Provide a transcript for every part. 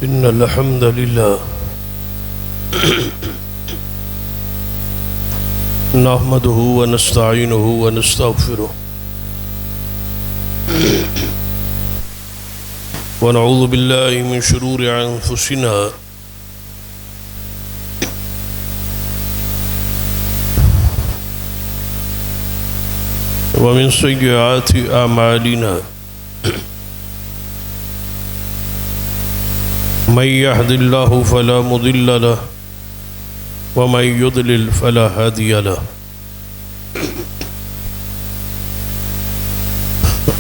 إن الحمد لله نحمده ونستعينه ونستغفره ونعوذ بالله من شرور أنفسنا ومن سيئات أعمالنا من يهد الله فلا مضل له ومن يضلل فلا هادي له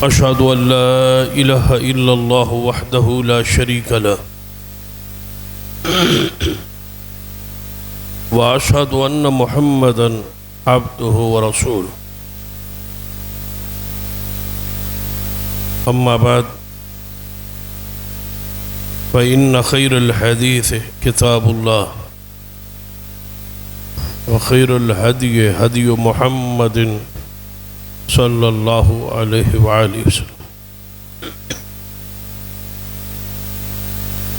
أشهد أن لا إله إلا الله وحده لا شريك له وأشهد أن محمدا عبده ورسوله أما بعد فإن خير الحديث كتاب الله وخير الهدي هدي محمد صلى الله عليه وآله وسلم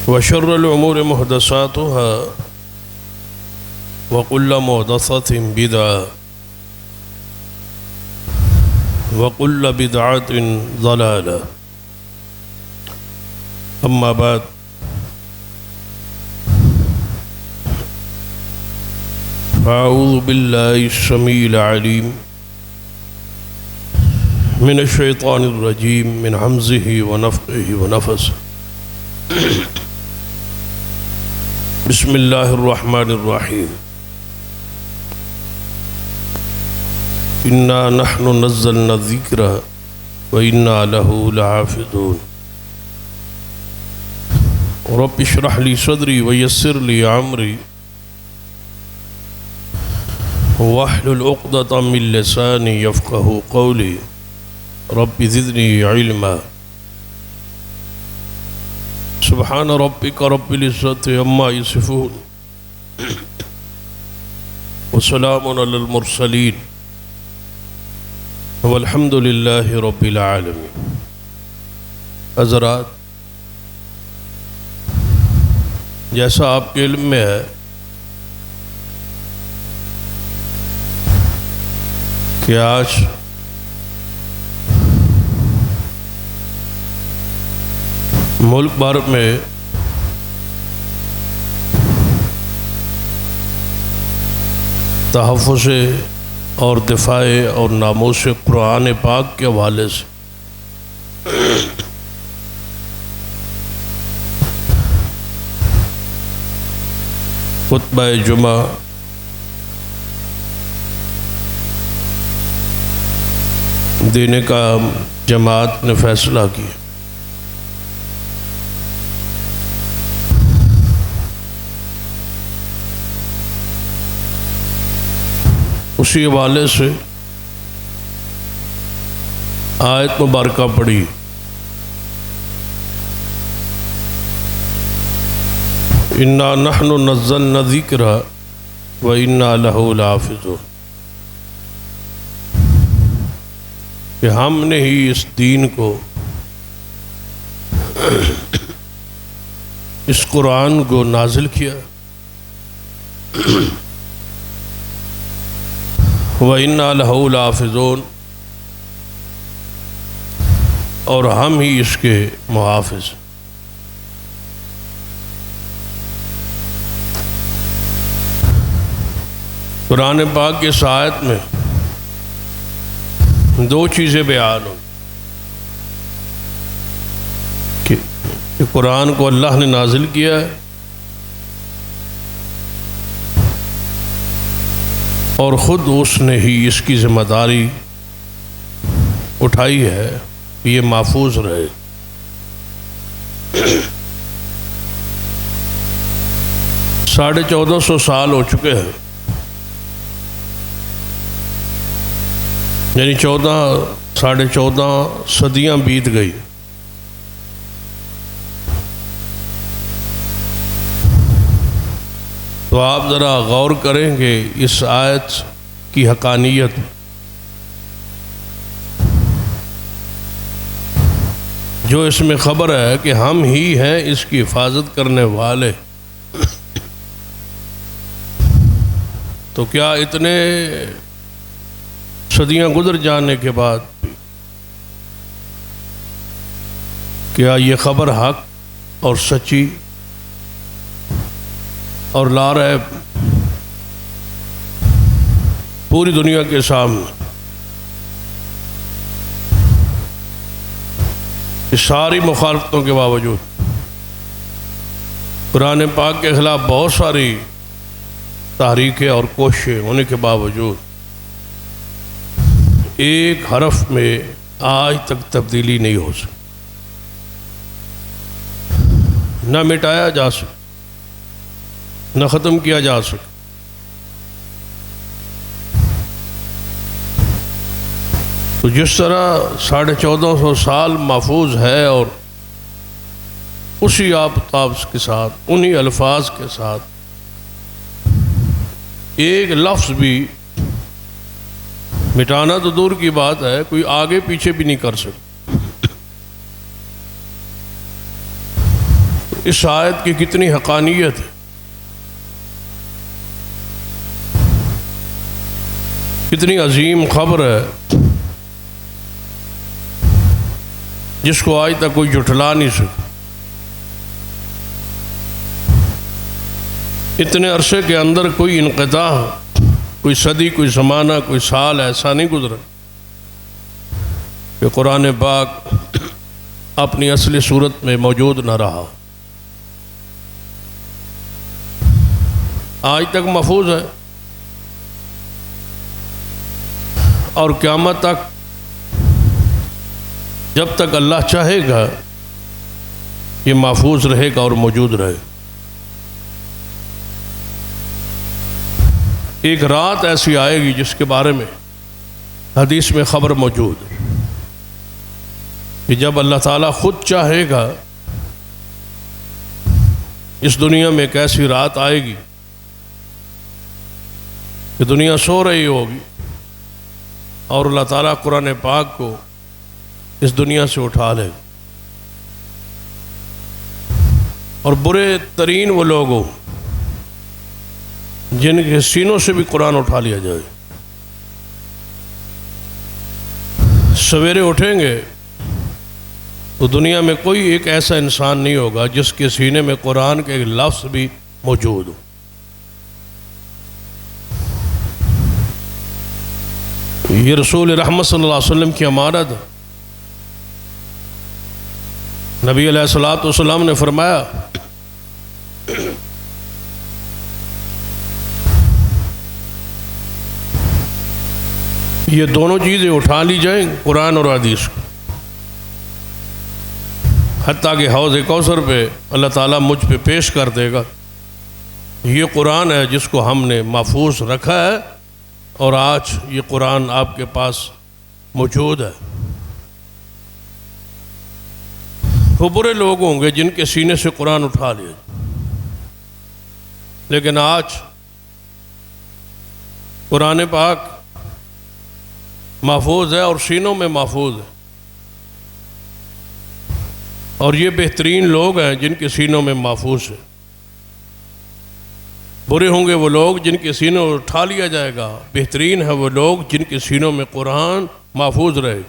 وشر الأمور محدثاتها وكل محدثة بدعة وكل بدعة ضلالة أما بعد فأعوذ بالله السميع العليم من الشيطان الرجيم من همزه ونفخه ونفثه بسم الله الرحمن الرحيم إنا نحن نزلنا الذكر وإنا له لحافظون رب اشرح لي صدري ويسر لي أمري واحلل عقدة من لساني يفقهوا قولي رب زدني علما سبحان ربك رب العزة عما يصفون وسلام على المرسلين والحمد لله رب العالمين. حضرات، جیسا آپ کے علم میں ہے کہ آج ملک بھر میں تحفظ اور دفاع اور ناموس قرآن پاک کے حوالے سے خطبہ جمعہ دینے کا جماعت نے فیصلہ کیا. اسی حوالے سے آیت مبارکہ پڑھی. انا نحن نزلنا الذکر وانا لہ لحافظون، کہ ہم نے ہی اس دین کو، اس قرآن کو نازل کیا، وَإِنَّا لَهُ لَحَافِظُونَ، اور ہم ہی اس کے محافظ. قرآن پاک کے اس آیت میں دو چیزیں بیان ہوں کہ قرآن کو اللہ نے نازل کیا ہے اور خود اس نے ہی اس کی ذمہ داری اٹھائی ہے کہ یہ محفوظ رہے. ساڑھے 1400 سال ہو چکے ہیں، یعنی 14.5 صدیاں بیت گئی. تو آپ ذرا غور کریں کہ اس آیت کی حقانیت جو اس میں خبر ہے کہ ہم ہی ہیں اس کی حفاظت کرنے والے، تو کیا اتنے صدیاں گزر جانے کے بعد کیا یہ خبر حق اور سچی اور لا رہے پوری دنیا کے سامنے اس ساری مخالفتوں کے باوجود، قرآن پاک کے خلاف بہت ساری تحریکیں اور کوششیں ہونے کے باوجود ایک حرف میں آج تک تبدیلی نہیں ہو سکی، نہ مٹایا جا سکا، نہ ختم کیا جا سکا۔ تو جس طرح 1450 سال محفوظ ہے اور اسی آفتاب کے ساتھ، انہی الفاظ کے ساتھ ایک لفظ بھی مٹانا تو دور کی بات ہے، کوئی آگے پیچھے بھی نہیں کر سکتا۔ اس آیت کی کتنی حقانیت ہے، کتنی عظیم خبر ہے، جس کو آج تک کوئی جھٹلا نہیں سکا۔ اتنے عرصے کے اندر کوئی انقطاع، کوئی صدی، کوئی زمانہ، کوئی سال ایسا نہیں گزرا کہ قرآن پاک اپنی اصلی صورت میں موجود نہ رہا، آج تک محفوظ ہے اور قیامت تک جب تک اللہ چاہے گا یہ محفوظ رہے گا اور موجود رہے۔ ایک رات ایسی آئے گی جس کے بارے میں حدیث میں خبر موجود ہے کہ جب اللہ تعالیٰ خود چاہے گا اس دنیا میں ایک ایسی رات آئے گی کہ دنیا سو رہی ہوگی اور اللہ تعالیٰ قرآن پاک کو اس دنیا سے اٹھا لے، اور برے ترین وہ لوگ ہوں جن کے سینوں سے بھی قرآن اٹھا لیا جائے۔ سویرے اٹھیں گے تو دنیا میں کوئی ایک ایسا انسان نہیں ہوگا جس کے سینے میں قرآن کے ایک لفظ بھی موجود ہو۔ یہ رسول رحمت صلی اللہ علیہ وسلم کی امانت ہے۔ نبی علیہ الصلوۃ والسلام نے فرمایا یہ دونوں چیزیں اٹھا لی جائیں، قرآن اور حدیث کو، حتیٰ کہ حوض کوثر پہ اللہ تعالیٰ مجھ پہ پیش کر دے گا، یہ قرآن ہے جس کو ہم نے محفوظ رکھا ہے اور آج یہ قرآن آپ کے پاس موجود ہے۔ وہ برے لوگ ہوں گے جن کے سینے سے قرآن اٹھا لیا، لیکن آج قرآن پاک محفوظ ہے اور سینوں میں محفوظ ہے، اور یہ بہترین لوگ ہیں جن کے سینوں میں محفوظ ہے۔ برے ہوں گے وہ لوگ جن کے سینوں میں اٹھا لیا جائے گا، بہترین ہے وہ لوگ جن کے سینوں میں قرآن محفوظ رہے۔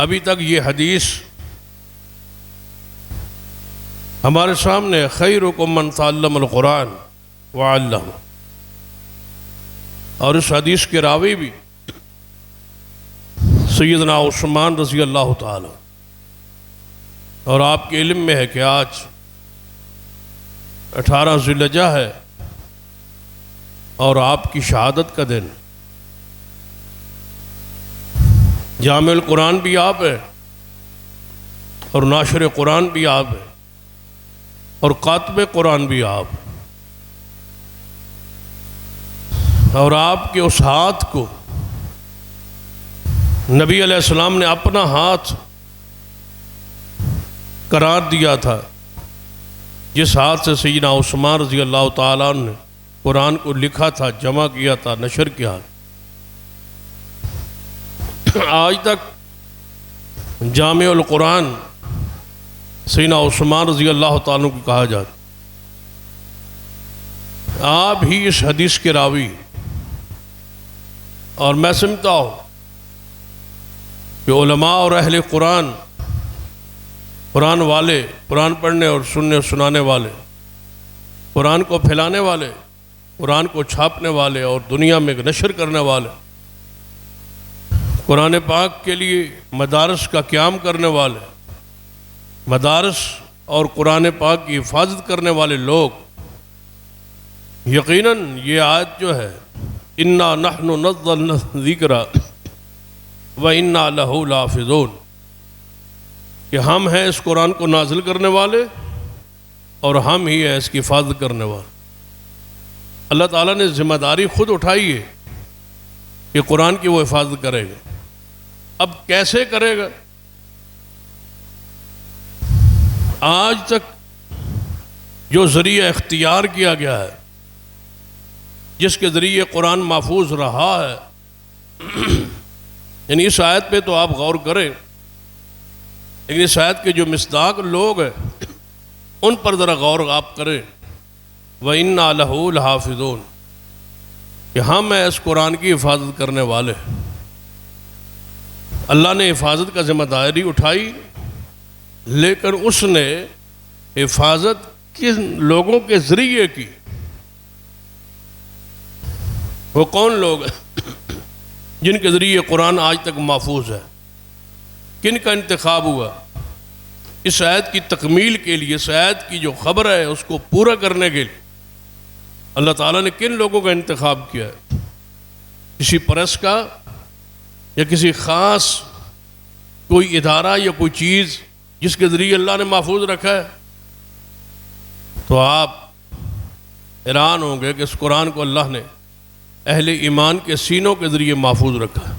ابھی تک یہ حدیث ہمارے سامنے، خیرکم من تعلم القرآن وعلمہ، اور اس حدیث کے راوی بھی سیدنا عثمان رضی اللہ تعالی، اور آپ کے علم میں ہے کہ آج 18 ذی الحجہ ہے اور آپ کی شہادت کا دن، جامع القرآن بھی آپ ہے اور ناشر قرآن بھی آپ ہے اور کاتب قرآن بھی آپ، اور آپ کے اس ہاتھ کو نبی علیہ السلام نے اپنا ہاتھ قرار دیا تھا، جس ہاتھ سے سیدنا عثمان رضی اللہ تعالیٰ عنہ نے قرآن کو لکھا تھا، جمع کیا تھا، نشر کیا۔ آج تک جامع القرآن سیدنا عثمان رضی اللہ تعالیٰ عنہ کو کہا جاتا۔ آپ ہی اس حدیث کے راوی، اور میں سمجھتا ہوں کہ علماء اور اہل قرآن، قرآن والے، قرآن پڑھنے اور سننے اور سنانے والے، قرآن کو پھیلانے والے، قرآن کو چھاپنے والے اور دنیا میں نشر کرنے والے، قرآن پاک کے لیے مدارس کا قیام کرنے والے، مدارس اور قرآن پاک کی حفاظت کرنے والے لوگ، یقیناً یہ آیت جو ہے اِنَّا نَحْنُ نَزَّلْنَا الذِّكْرَ وَإِنَّا لَهُ لَحَافِظُونَ، کہ ہم ہیں اس قرآن کو نازل کرنے والے اور ہم ہی ہیں اس کی حفاظت کرنے والے۔ اللہ تعالیٰ نے ذمہ داری خود اٹھائی ہے کہ قرآن کی وہ حفاظت کرے گا۔ اب کیسے کرے گا؟ آج تک جو ذریعہ اختیار کیا گیا ہے، جس کے ذریعے قرآن محفوظ رہا ہے، یعنی اس آیت پہ تو آپ غور کریں، لیکن اس آیت کے جو مصداق لوگ ہیں ان پر ذرا غور آپ کریں۔ وَإِنَّا لَهُ لَحَافِظُونَ، کہ ہم ہیں اس قرآن کی حفاظت کرنے والے۔ اللہ نے حفاظت کا ذمہ داری اٹھائی، لیکن اس نے حفاظت کن لوگوں کے ذریعے کی؟ وہ کون لوگ ہیں جن کے ذریعے قرآن آج تک محفوظ ہے؟ کن کا انتخاب ہوا؟ اس آیت کی تکمیل کے لیے، اس آیت کی جو خبر ہے اس کو پورا کرنے کے لیے اللہ تعالیٰ نے کن لوگوں کا انتخاب کیا ہے؟ کسی پریس کا یا کسی خاص کوئی ادارہ یا کوئی چیز جس کے ذریعے اللہ نے محفوظ رکھا ہے؟ تو آپ حیران ہوں گے کہ اس قرآن کو اللہ نے اہل ایمان کے سینوں کے ذریعے محفوظ رکھا ہے۔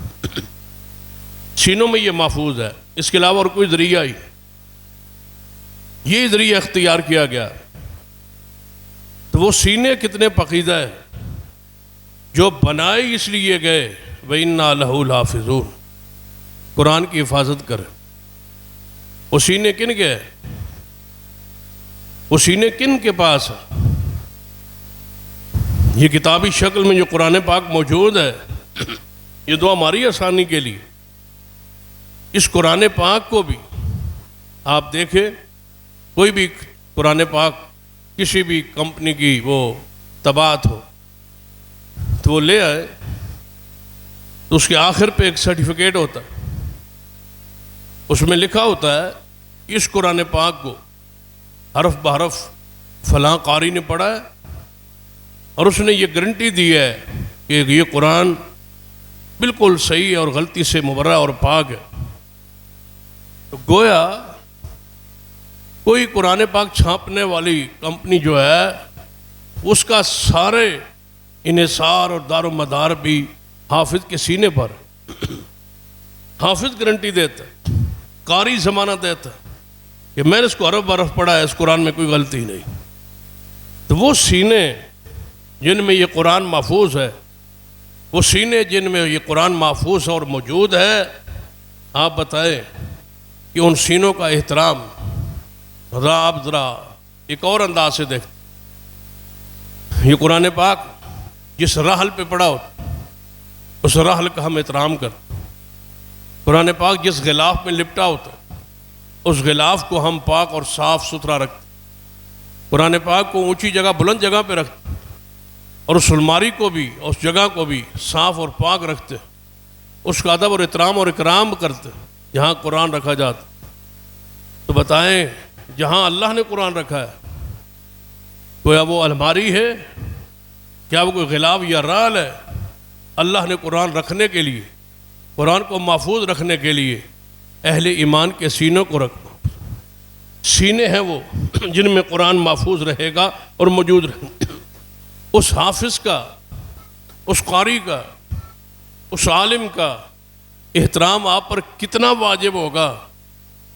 سینوں میں یہ محفوظ ہے، اس کے علاوہ اور کوئی ذریعہ ہی، یہ ذریعہ اختیار کیا گیا۔ تو وہ سینے کتنے پقیدہ ہیں جو بنائے اس لیے گئے وَإِنَّا لَهُ لَحَافِظُونَ، قرآن کی حفاظت کرے۔ وہ سینے کن کے ہیں؟ وہ سینے کن کے پاس ہیں؟ یہ کتابی شکل میں جو قرآن پاک موجود ہے، یہ تو ہماری آسانی کے لیے۔ اس قرآن پاک کو بھی آپ دیکھیں، کوئی بھی قرآن پاک کسی بھی کمپنی کی وہ طباعت ہو تو وہ لے آئے تو اس کے آخر پہ ایک سرٹیفکیٹ ہوتا ہے، اس میں لکھا ہوتا ہے اس قرآن پاک کو حرف بحرف فلاں قاری نے پڑھا ہے اور اس نے یہ گارنٹی دی ہے کہ یہ قرآن بالکل صحیح اور غلطی سے مبرہ اور پاک ہے۔ تو گویا کوئی قرآن پاک چھاپنے والی کمپنی جو ہے اس کا سارے انحصار اور دار و مدار بھی حافظ کے سینے پر۔ حافظ گارنٹی دیتا ہے، قاری ضمانت دیتا ہے کہ میں نے اس کو حرف برف پڑھا ہے، اس قرآن میں کوئی غلطی نہیں۔ تو وہ سینے جن میں یہ قرآن محفوظ ہے، وہ سینے جن میں یہ قرآن محفوظ اور موجود ہے، آپ بتائیں کہ ان سینوں کا احترام آپ ذرا ایک اور انداز سے دیکھتے۔ یہ قرآن پاک جس رحل پہ پڑا ہوتا اس رحل کا ہم احترام کرتے۔ قرآن پاک جس غلاف میں لپٹا ہوتا اس غلاف کو ہم پاک اور صاف ستھرا رکھتے۔ قرآن پاک کو اونچی جگہ، بلند جگہ پہ رکھتے، اور اس الماری کو بھی، اس جگہ کو بھی صاف اور پاک رکھتے، اس کا ادب اور احترام اور اکرام کرتے جہاں قرآن رکھا جاتا۔ تو بتائیں جہاں اللہ نے قرآن رکھا ہے، کوئی وہ الماری ہے؟ کیا وہ کوئی غلاف یا رال ہے؟ اللہ نے قرآن رکھنے کے لیے، قرآن کو محفوظ رکھنے کے لیے اہل ایمان کے سینوں کو رکھنا۔ سینے ہیں وہ جن میں قرآن محفوظ رہے گا اور موجود رہے گا۔ اس حافظ کا، اس قاری کا، اس عالم کا احترام آپ پر کتنا واجب ہوگا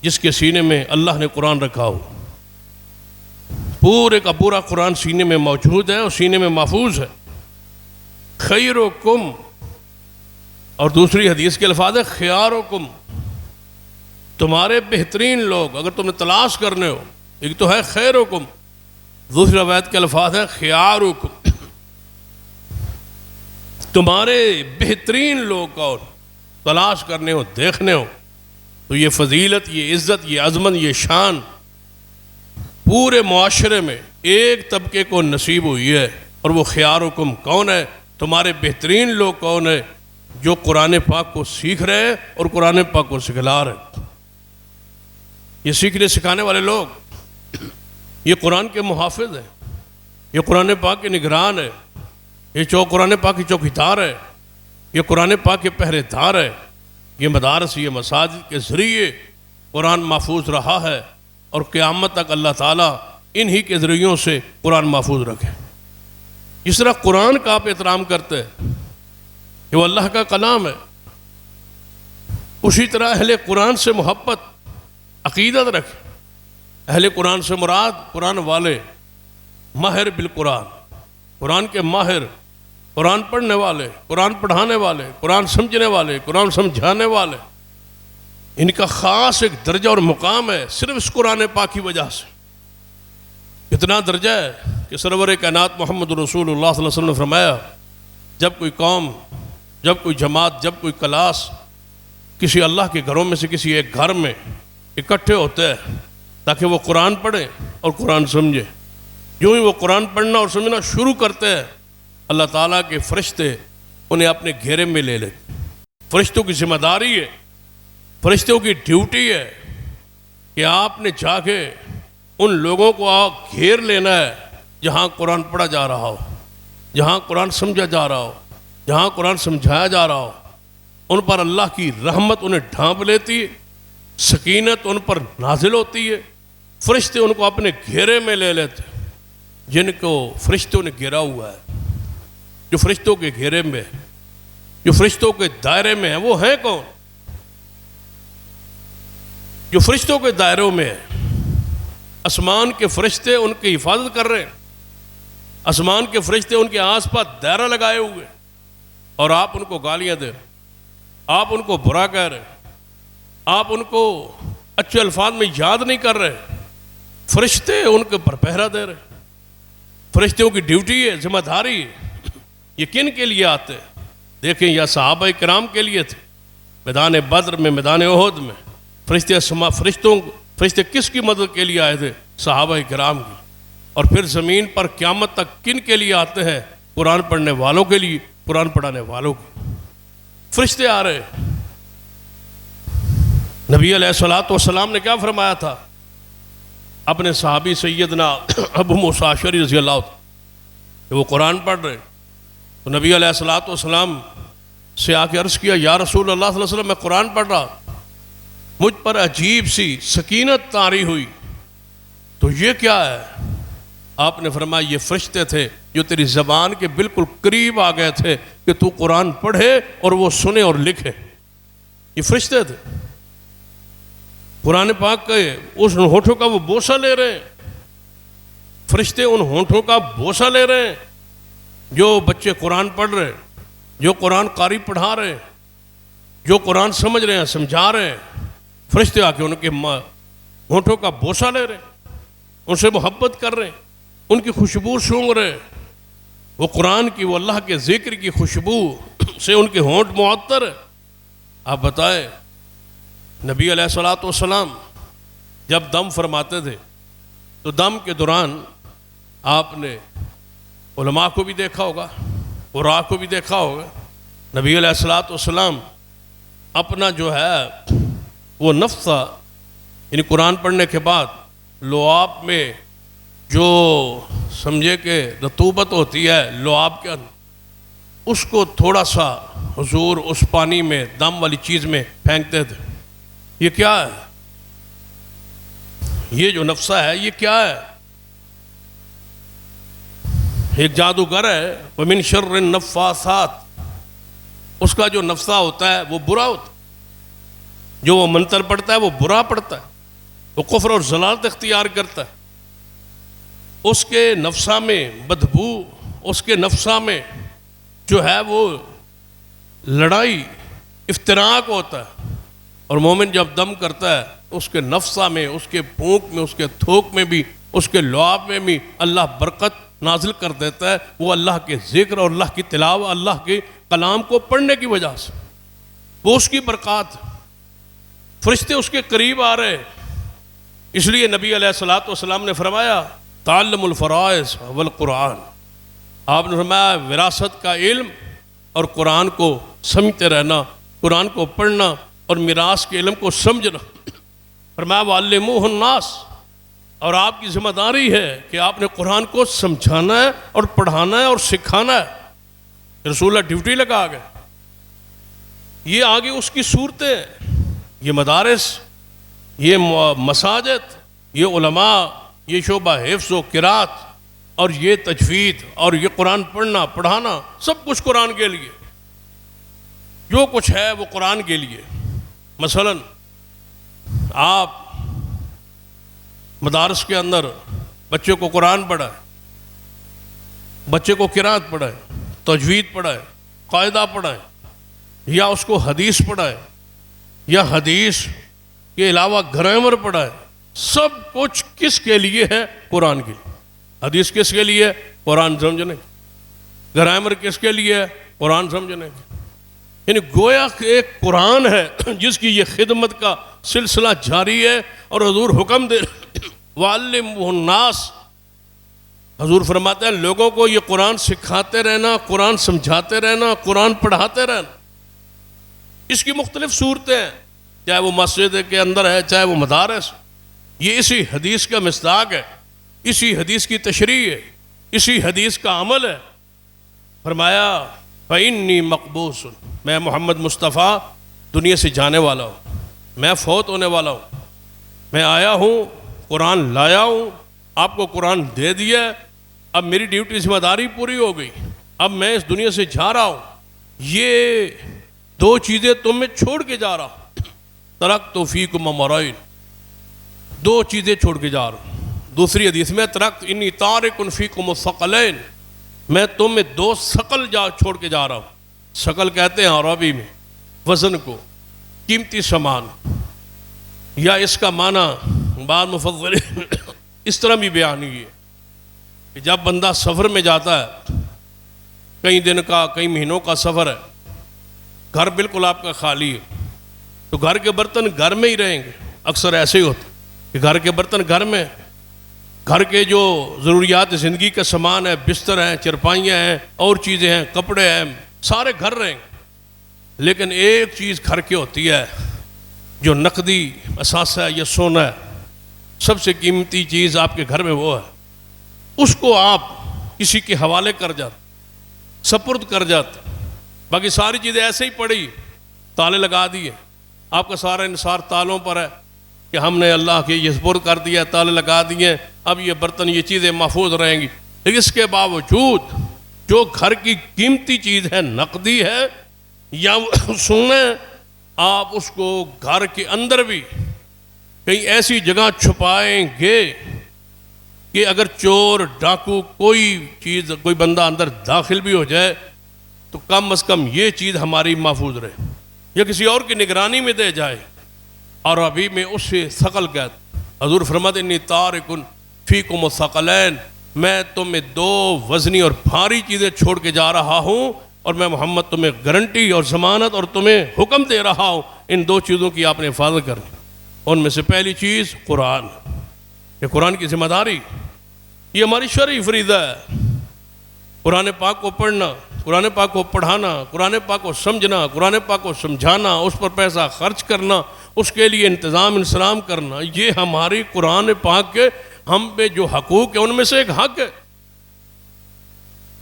جس کے سینے میں اللہ نے قرآن رکھا ہو۔ پورے کا پورا قرآن سینے میں موجود ہے اور سینے میں محفوظ ہے۔ خیرکم، اور دوسری حدیث کے الفاظ ہے خیارکم، تمہارے بہترین لوگ اگر تمہیں تلاش کرنے ہو، ایک تو ہے خیرکم، دوسری روایت کے الفاظ ہے خیارکم، تمہارے بہترین لوگ کون تلاش کرنے ہو، دیکھنے ہو، تو یہ فضیلت، یہ عزت، یہ عظمت، یہ شان پورے معاشرے میں ایک طبقے کو نصیب ہوئی ہے، اور وہ خیارکم کون ہے؟ تمہارے بہترین لوگ کون ہے؟ جو قرآن پاک کو سیکھ رہے ہیں اور قرآن پاک کو سکھلا رہے ہیں۔ یہ سیکھنے سکھانے والے لوگ یہ قرآن کے محافظ ہیں، یہ قرآن پاک کے نگران ہے، یہ قرآن پاک کی چوکیدار ہے، یہ قرآن پاک کے پہرے دار ہے۔ یہ مدارس، یہ مساجد کے ذریعے قرآن محفوظ رہا ہے، اور قیامت تک اللہ تعالیٰ انہی کے ذریعوں سے قرآن محفوظ رکھے۔ جس طرح قرآن کا آپ احترام کرتے ہیں کہ وہ اللہ کا کلام ہے، اسی طرح اہل قرآن سے محبت، عقیدت رکھے۔ اہل قرآن سے مراد قرآن والے، ماہر بالقرآن، قرآن کے ماہر، قرآن پڑھنے والے، قرآن پڑھانے والے، قرآن سمجھنے والے، قرآن سمجھانے والے، ان کا خاص ایک درجہ اور مقام ہے صرف اس قرآن پاک کی وجہ سے۔ کتنا درجہ ہے کہ سرور کائنات محمد رسول اللہ صلی اللہ علیہ وسلم نے فرمایا، جب کوئی قوم، جب کوئی جماعت، جب کوئی کلاس کسی اللہ کے گھروں میں سے کسی ایک گھر میں اکٹھے ہوتے ہیں تاکہ وہ قرآن پڑھیں اور قرآن سمجھیں، جو ہی وہ قرآن پڑھنا اور سمجھنا شروع کرتے ہیں، اللہ تعالیٰ کے فرشتے انہیں اپنے گھیرے میں لے لیتے۔ فرشتوں کی ذمہ داری ہے، فرشتوں کی ڈیوٹی ہے کہ آپ نے جا کے ان لوگوں کو گھیر لینا ہے جہاں قرآن پڑھا جا رہا ہو، جہاں قرآن سمجھا جا رہا ہو، جہاں قرآن سمجھایا جا رہا ہو۔ ان پر اللہ کی رحمت انہیں ڈھانپ لیتی ہے، سکینت ان پر نازل ہوتی ہے، فرشتے ان کو اپنے گھیرے میں لے لیتے ہیں۔ جن کو فرشتوں نے گھیرا ہوا ہے، جو فرشتوں کے گھیرے میں، جو فرشتوں کے دائرے میں ہیں، وہ ہیں کون؟ جو فرشتوں کے دائروں میں ہیں، آسمان کے فرشتے ان کی حفاظت کر رہے ہیں، آسمان کے فرشتے ان کے آس پاس دائرہ لگائے ہوئے، اور آپ ان کو گالیاں دے رہے، آپ ان کو برا کہہ رہے، آپ ان کو اچھے الفاظ میں یاد نہیں کر رہے، فرشتے ان کے پر پہرا دے رہے۔ فرشتوں کی ڈیوٹی ہے، ذمہ داری ہے۔ یہ کن کے لیے آتے ہیں؟ دیکھیں، یا صحابہ کرام کے لیے تھے میدان بدر میں، میدان احد میں، فرشتے کس کی مدد کے لیے آئے تھے؟ صحابہ کرام کی۔ اور پھر زمین پر قیامت تک کن کے لیے آتے ہیں؟ قرآن پڑھنے والوں کے لیے، قرآن پڑھانے والوں کے۔ فرشتے آ رہے۔ نبی علیہ الصلوۃ والسلام نے کیا فرمایا تھا اپنے صحابی سیدنا ابو موسیٰ اشعری رضی اللہ عنہ کہ وہ قرآن پڑھ رہے، تو نبی علیہ الصلوۃ والسلام سے آ کے عرض کیا، یا رسول اللہ صلی اللہ علیہ وسلم، میں قرآن پڑھ رہا، مجھ پر عجیب سی سکینت طاری ہوئی، تو یہ کیا ہے؟ آپ نے فرمایا، یہ فرشتے تھے جو تیری زبان کے بالکل قریب آ گئے تھے کہ تو قرآن پڑھے اور وہ سنے اور لکھے۔ یہ فرشتے تھے، قرآن پاک کے اس ہونٹوں کا وہ بوسہ لے رہے ہیں، فرشتے ان ہونٹوں کا بوسہ لے رہے ہیں جو بچے قرآن پڑھ رہے ہیں، جو قرآن قاری پڑھا رہے ہیں، جو قرآن سمجھ رہے ہیں، سمجھا رہے ہیں۔ فرشتے آ کے ان کے ہونٹوں کا بوسہ لے رہے ہیں، ان سے محبت کر رہے ہیں، ان کی خوشبو سونگھ رہے ہیں۔ وہ قرآن کی، وہ اللہ کے ذکر کی خوشبو سے ان کے ہونٹ معطر ہے۔ آپ بتائیں، نبی علیہ الصلوۃ والسلام جب دم فرماتے تھے تو دم کے دوران آپ نے علماء کو بھی دیکھا ہوگا، قراء کو بھی دیکھا ہوگا، نبی علیہ الصلوۃ والسلام اپنا جو ہے وہ نفس تھا، یعنی قرآن پڑھنے کے بعد لعاب میں جو سمجھے کہ رطوبت ہوتی ہے لعاب کے اندر، اس کو تھوڑا سا حضور اس پانی میں، دم والی چیز میں پھینکتے تھے۔ یہ کیا ہے؟ یہ جو نفسہ ہے یہ کیا ہے؟ ایک جادوگر ہے، وَمِن شَرِّ النَّفَّاثَاتِ، اس کا جو نفسہ ہوتا ہے وہ برا ہوتا ہے، جو وہ منتر پڑھتا ہے وہ برا پڑھتا ہے، وہ کفر اور ضلالت اختیار کرتا ہے، اس کے نفسہ میں بدبو، اس کے نفسہ میں جو ہے وہ لڑائی، افتراق ہوتا ہے، اور مومن جب دم کرتا ہے اس کے نفسہ میں، اس کے پھونک میں، اس کے تھوک میں بھی، اس کے لعاب میں بھی اللہ برکت نازل کر دیتا ہے. وہ اللہ کے ذکر اور اللہ کی تلاوت، اللہ کے کلام کو پڑھنے کی وجہ سے، وہ اس کی برکات. فرشتے اس کے قریب آ رہے. اس لیے نبی علیہ الصلوۃ والسلام نے فرمایا تعلم الفرائض والقرآن. آپ نے فرمایا وراثت کا علم اور قرآن کو سمجھتے رہنا، قرآن کو پڑھنا اور میراث کے علم کو سمجھنا. فرمایا وعلموہ الناس، اور آپ کی ذمہ داری ہے کہ آپ نے قرآن کو سمجھانا ہے اور پڑھانا ہے اور سکھانا ہے. رسول اللہ ڈیوٹی لگا گئے. یہ آگے اس کی صورتیں، یہ مدارس، یہ مساجد، یہ علماء، یہ شعبہ حفظ و قرات، اور یہ تجوید، اور یہ قرآن پڑھنا پڑھانا، سب کچھ قرآن کے لیے. جو کچھ ہے وہ قرآن کے لیے. مثلا آپ مدارس کے اندر بچے کو قرآن پڑھائیں، بچے کو قرات پڑھائیں، تجوید پڑھائیں، قاعدہ پڑھائیں، یا اس کو حدیث پڑھائیں، یا حدیث کے علاوہ گرامر پڑھائیں. سب کچھ کس کے لیے ہے؟ قرآن کے لیے. حدیث کس کے لیے؟ قرآن سمجھنے. گرامر کس کے لیے؟ قرآن سمجھنے. یعنی گویا کہ ایک قرآن ہے جس کی یہ خدمت کا سلسلہ جاری ہے. اور حضور حکم دے وَعَلِّمْهُ النَّاسِ، حضور فرماتے ہیں لوگوں کو یہ قرآن سکھاتے رہنا، قرآن سمجھاتے رہنا، قرآن پڑھاتے رہنا. اس کی مختلف صورتیں ہیں، چاہے وہ مسجد کے اندر ہے، چاہے وہ مدارس. یہ اسی حدیث کا مصداق ہے، اسی حدیث کی تشریح ہے، اسی حدیث کا عمل ہے. فرمایا فَإِنِّي مَقْبُوسٌ، میں محمد مصطفیٰ دنیا سے جانے والا ہوں، میں فوت ہونے والا ہوں، میں آیا ہوں، قرآن لایا ہوں، آپ کو قرآن دے دیا. اب میری ڈیوٹی ذمہ داری پوری ہو گئی، اب میں اس دنیا سے جا رہا ہوں. یہ دو چیزیں تم میں چھوڑ کے جا رہا ہوں. ترکت فیکم امرین، دو چیزیں چھوڑ کے جا رہا ہوں. دوسری حدیث میں ترکت انی تارک فیکم الثقلین، میں تم میں دو ثقل چھوڑ کے جا رہا ہوں. ثقل کہتے ہیں عربی میں وزن کو، قیمتی سامان، یا اس کا معنی بعض مفسرین اس طرح بھی بیان ہوئی ہے کہ جب بندہ سفر میں جاتا ہے، کئی دن کا، کئی مہینوں کا سفر ہے، گھر بالکل آپ کا خالی ہے، تو گھر کے برتن گھر میں ہی رہیں گے. اکثر ایسے ہی ہوتا کہ گھر کے برتن گھر میں، گھر کے جو ضروریات زندگی کا سامان ہے، بستر ہیں، چرپائیاں ہیں، اور چیزیں ہیں، کپڑے ہیں، سارے گھر رہیں گے. لیکن ایک چیز گھر کی ہوتی ہے جو نقدی اثاثہ ہے یا سونا ہے، سب سے قیمتی چیز آپ کے گھر میں وہ ہے. اس کو آپ کسی کے حوالے کر جاتے، سپرد کر جاتے. باقی ساری چیزیں ایسے ہی پڑی، تالے لگا دیے، آپ کا سارا انحصار تالوں پر ہے کہ ہم نے اللہ کے یہ سپرد کر دیا، تالے لگا دیے، اب یہ برتن، یہ چیزیں محفوظ رہیں گی. لیکن اس کے باوجود جو گھر کی قیمتی چیز ہے، نقدی ہے یا سونا ہے، آپ اس کو گھر کے اندر بھی کہیں ایسی جگہ چھپائیں گے کہ اگر چور، ڈاکو، کوئی چیز، کوئی بندہ اندر داخل بھی ہو جائے تو کم از کم یہ چیز ہماری محفوظ رہے، یا کسی اور کی نگرانی میں دے جائے. اور ابھی میں اس سے ثقل کہتا. حضور فرماتے انی تارک فیکم الثقلین، میں تمہیں دو وزنی اور بھاری چیزیں چھوڑ کے جا رہا ہوں، اور میں محمد تمہیں گارنٹی اور ضمانت اور تمہیں حکم دے رہا ہوں ان دو چیزوں کی آپ نے حفاظت کرنی. ان میں سے پہلی چیز قرآن. یہ قرآن کی ذمہ داری، یہ ہماری شرعی فریضہ ہے. قرآن پاک کو پڑھنا، قرآن پاک کو پڑھانا، قرآن پاک کو سمجھنا، قرآن پاک کو سمجھانا، اس پر پیسہ خرچ کرنا، اس کے لیے انتظام انسلام کرنا، یہ ہماری قرآن پاک کے ہم پہ جو حقوق ہیں ان میں سے ایک حق ہے.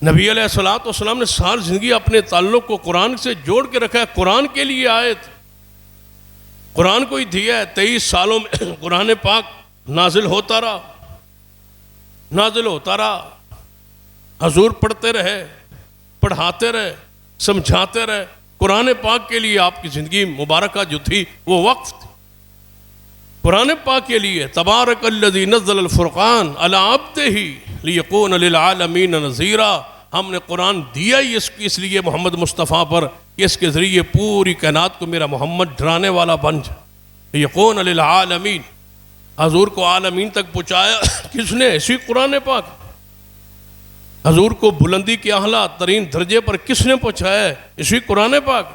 نبی علیہ الصلوۃ والسلام نے ساری زندگی اپنے تعلق کو قرآن سے جوڑ کے رکھا ہے. قرآن کے لیے آئے تھے، قرآن کو ہی دیا ہے. 23 سالوں میں قرآن پاک نازل ہوتا رہا، نازل ہوتا رہا. حضور پڑھتے رہے، پڑھاتے رہے، سمجھاتے رہے. قرآن پاک کے لیے آپ کی زندگی مبارکہ جو تھی وہ وقف تھی. قرآن پاک کے لیے تبارک الذی نزل الفرقان علی عبدہ لیکون للعالمین نذیرا، ہم نے قرآن دیا ہی اس لیے محمد مصطفیٰ پر کہ اس کے ذریعے پوری کائنات کو میرا محمد ڈرانے والا بن جائے۔ یقون للعالمین، حضور کو عالمین تک پہنچایا کس نے؟ اسی قرآن پاک۔ حضور کو بلندی کے اعلیٰ ترین درجے پر کس نے پہنچایا ہے؟ اسی قرآن پاک۔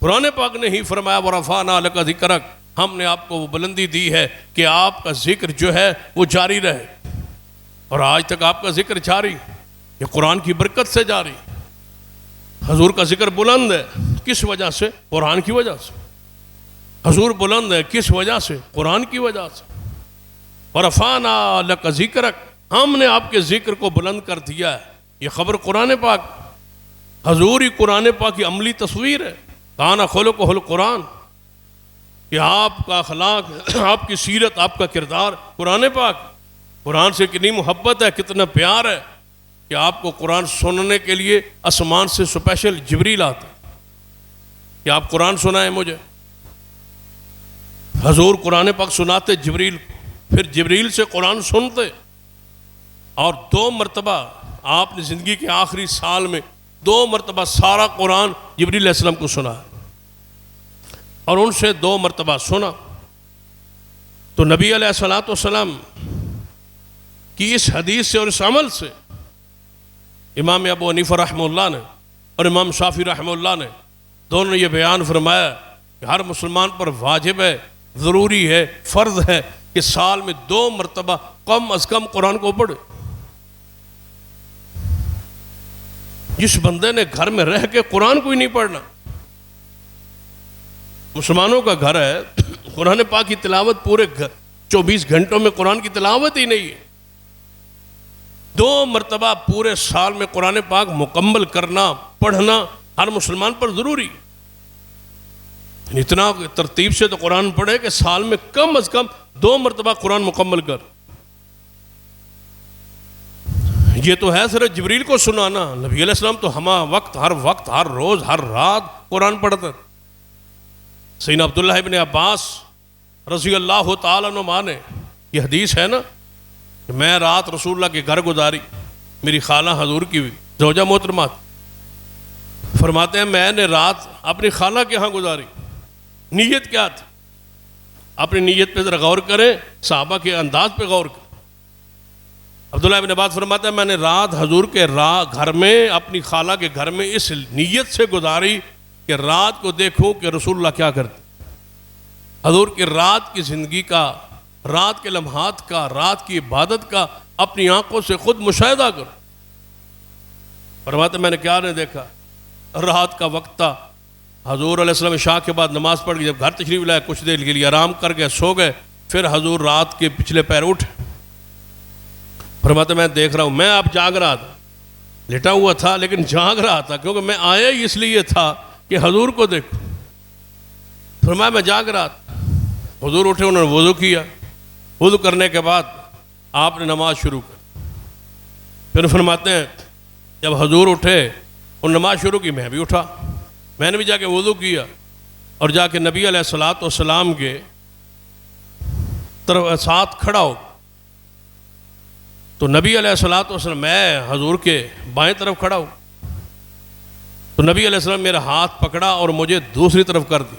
قرآن پاک نے ہی فرمایا وَرَفَعْنَا لَكَ ذِكْرَكَ، ہم نے آپ کو وہ بلندی دی ہے کہ آپ کا ذکر جو ہے وہ جاری رہے، اور آج تک آپ کا ذکر جاری، یہ قرآن کی برکت سے جاری۔ حضور کا ذکر بلند ہے، کس وجہ سے؟ قرآن کی وجہ سے۔ حضور بلند ہے کس وجہ سے؟ قرآن کی وجہ سے۔ وَرَفَعْنَا لَكَ ذِكْرَكَ، ہم نے آپ کے ذکر کو بلند کر دیا ہے۔ یہ خبر قرآن پاک، حضور ہی قرآن پاک کی عملی تصویر ہے۔ کان خلقہ القرآن، کہ آپ کا اخلاق، آپ کی سیرت، آپ کا کردار قرآن پاک۔ قرآن سے کتنی محبت ہے، کتنا پیار ہے کہ آپ کو قرآن سننے کے لیے آسمان سے اسپیشل جبریل آتا ہے کہ آپ قرآن سنائیں مجھے۔ حضور قرآن پاک سناتے جبریل، پھر جبریل سے قرآن سنتے، اور 2 مرتبہ آپ نے زندگی کے آخری سال میں 2 مرتبہ سارا قرآن جبریل علیہ السلام کو سنا، اور ان سے 2 مرتبہ سنا۔ تو نبی علیہ السلام کی اس حدیث سے اور اس عمل سے امام ابو حنیفہ رحمہ اللہ نے اور امام شافعی رحمہ اللہ نے دونوں نے یہ بیان فرمایا کہ ہر مسلمان پر واجب ہے، ضروری ہے، فرض ہے کہ سال میں 2 مرتبہ کم از کم قرآن کو پڑھے۔ جس بندے نے گھر میں رہ کے قرآن کو ہی نہیں پڑھنا، مسلمانوں کا گھر ہے، قرآن پاک کی تلاوت پورے 24 گھنٹوں میں قرآن کی تلاوت ہی نہیں ہے، 2 مرتبہ پورے سال میں قرآن پاک مکمل کرنا، پڑھنا ہر مسلمان پر ضروری۔ اتنا ترتیب سے تو قرآن پڑھے کہ سال میں کم از کم 2 مرتبہ قرآن مکمل کر۔ یہ تو ہے صرف جبریل کو سنانا، نبی علیہ السلام تو ہمہ وقت، ہر روز، ہر رات قرآن پڑھتے۔ سیدنا عبداللہ ابن عباس رضی اللہ تعالیٰ عنہ نے، یہ حدیث ہے نا کہ میں رات رسول اللہ کے گھر گزاری، میری خالہ حضور کی زوجہ محترمہ، فرماتے ہیں میں نے رات اپنی خالہ کے ہاں گزاری۔ نیت کیا تھی؟ اپنی نیت پہ ذرا غور کریں، صحابہ کے انداز پہ غور کریں۔ عبداللہ ابن عباس فرماتے ہیں میں نے رات حضور کے گھر میں، اپنی خالہ کے گھر میں اس نیت سے گزاری کہ رات کو دیکھوں کہ رسول اللہ کیا کرتے، حضور کی رات کی زندگی کا، رات کے لمحات کا، رات کی عبادت کا اپنی آنکھوں سے خود مشاہدہ کروں۔ فرماتے ہیں میں نے کیا نہیں دیکھا، رات کا وقت تھا، حضور علیہ السلام عشاء کے بعد نماز پڑھ کے جب گھر تشریف لائے، کچھ دیر کے لیے آرام کر گئے، سو گئے، پھر حضور رات کے پچھلے پیر اٹھے۔ فرماتے میں دیکھ رہا ہوں، میں اب جاگ رہا تھا، لیٹا ہوا تھا لیکن جاگ رہا تھا، کیونکہ میں آیا ہی اس لیے تھا کہ حضور کو دیکھوں۔ فرمایا میں جاگ رہا تھا، حضور اٹھے، انہوں نے وضو کیا، وضو کرنے کے بعد آپ نے نماز شروع کی۔ پھر فرماتے ہیں جب حضور اٹھے اور نماز شروع کی، میں بھی اٹھا، میں نے بھی جا کے وضو کیا اور جا کے نبی علیہ السلام کے ساتھ کھڑا ہو۔ تو نبی علیہ السلام، میں حضور کے بائیں طرف کھڑا ہوں، تو نبی علیہ السلام میرا ہاتھ پکڑا اور مجھے دوسری طرف کر دی،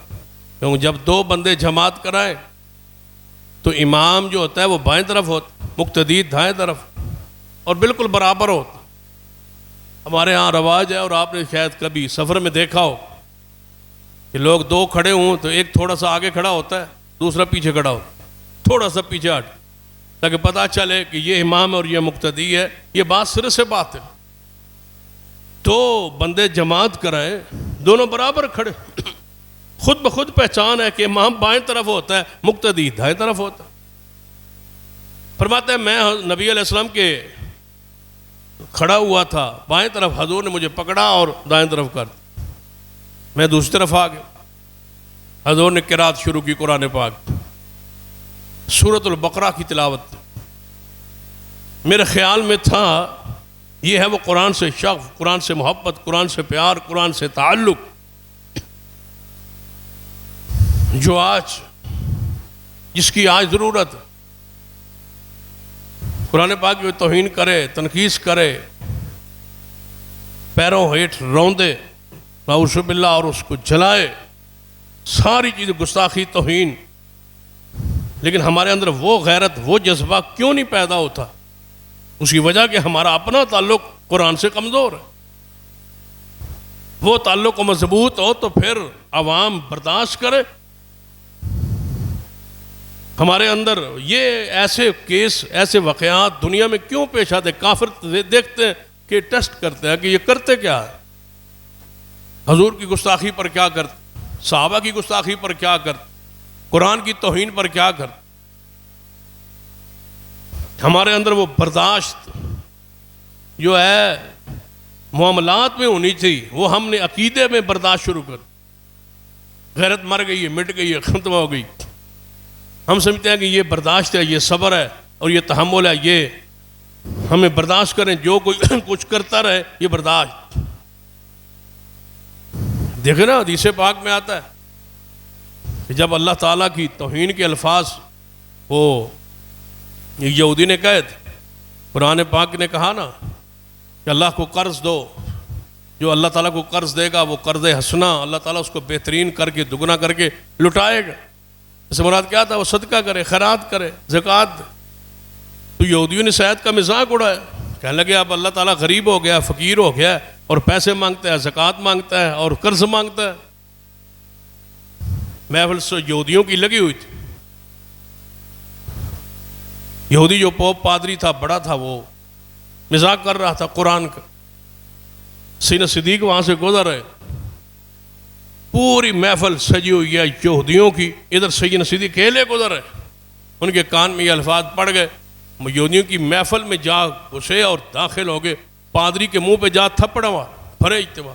کیونکہ جب 2 بندے جماعت کرائیں تو امام جو ہوتا ہے وہ بائیں طرف ہوتا، مقتدی دائیں طرف، اور بالکل برابر ہوتا۔ ہمارے ہاں رواج ہے، اور آپ نے شاید کبھی سفر میں دیکھا ہو کہ لوگ 2 کھڑے ہوں تو ایک تھوڑا سا آگے کھڑا ہوتا ہے، دوسرا پیچھے کھڑا ہوتا ہے، تھوڑا سا پیچھے ہٹ، تاکہ پتہ چلے کہ یہ امام اور یہ مقتدی ہے۔ یہ بات سر سے بات ہے، 2 بندے جماعت کرائیں، دونوں برابر کھڑے، خود بخود پہچان ہے کہ امام بائیں طرف ہوتا ہے، مقتدی دائیں طرف ہوتا ہے۔ فرماتے ہیں میں نبی علیہ السلام کے کھڑا ہوا تھا بائیں طرف، حضور نے مجھے پکڑا اور دائیں طرف کر دیا، میں دوسری طرف آ گیا۔ حضور نے قرات شروع کی قرآن پاک، سورۃ البقرہ کی تلاوت۔ میرے خیال میں تھا یہ ہے وہ قرآن سے شغف، قرآن سے محبت، قرآن سے پیار، قرآن سے تعلق، جو آج جس کی آج ضرورت ہے۔ قرآن پاک کی توہین کرے، تنقید کرے، پیروں ہیٹھ روندے، نعوذ باللہ، اور اس کو جلائے، ساری چیزیں گستاخی توہین. لیکن ہمارے اندر وہ غیرت، وہ جذبہ کیوں نہیں پیدا ہوتا؟ اس کی وجہ کہ ہمارا اپنا تعلق قرآن سے کمزور ہے. وہ تعلق مضبوط ہو تو پھر عوام برداشت کرے. ہمارے اندر یہ ایسے کیس، ایسے واقعات دنیا میں کیوں پیش آتے؟ کافر دیکھتے ہیں کہ ٹیسٹ کرتے ہیں کہ یہ کرتے کیا ہے. حضور کی گستاخی پر کیا کرتے، صحابہ کی گستاخی پر کیا کرتے، قرآن کی توہین پر کیا کرتے. ہمارے اندر وہ برداشت جو ہے معاملات میں ہونی تھی، وہ ہم نے عقیدے میں برداشت شروع کر. غیرت مر گئی ہے، مٹ گئی ہے، ختم ہو گئی. ہم سمجھتے ہیں کہ یہ برداشت ہے، یہ صبر ہے اور یہ تحمل ہے، یہ ہمیں برداشت کریں، جو کوئی کچھ کرتا رہے یہ برداشت. دیکھیں نا، حدیث پاک میں آتا ہے کہ جب اللہ تعالیٰ کی توہین کے الفاظ وہ یہودی نے کہے تھے، قرآن پاک نے کہا نا کہ اللہ کو قرض دو، جو اللہ تعالیٰ کو قرض دے گا وہ قرض حسنہ، اللہ تعالیٰ اس کو بہترین کر کے، دگنا کر کے لٹائے گا. اس سے مراد کیا تھا؟ وہ صدقہ کرے، خیرات کرے، زکوٰۃ دے. تو یہودیوں نے شاید کا مذاق اڑایا، کہنے لگے اب اللہ تعالیٰ غریب ہو گیا، فقیر ہو گیا اور پیسے مانگتا ہے، زکوٰۃ مانگتا ہے اور قرض مانگتا ہے. محفل سے یہودیوں کی لگی ہوئی تھی. یہودی جو پوپ پادری تھا، بڑا تھا، وہ مذاق کر رہا تھا قرآن کا. سیدنا صدیق وہاں سے گزر رہے، پوری محفل سجی ہوئی ہے یہودیوں کی. ادھر سیدنا صدیق اکیلے گزر رہے، ان کے کان میں یہ الفاظ پڑ گئے. یہودیوں کی محفل میں جا گھسے اور داخل ہو گئے. پادری کے منہ پہ جا تھپڑ مار، بھرے اجتماع.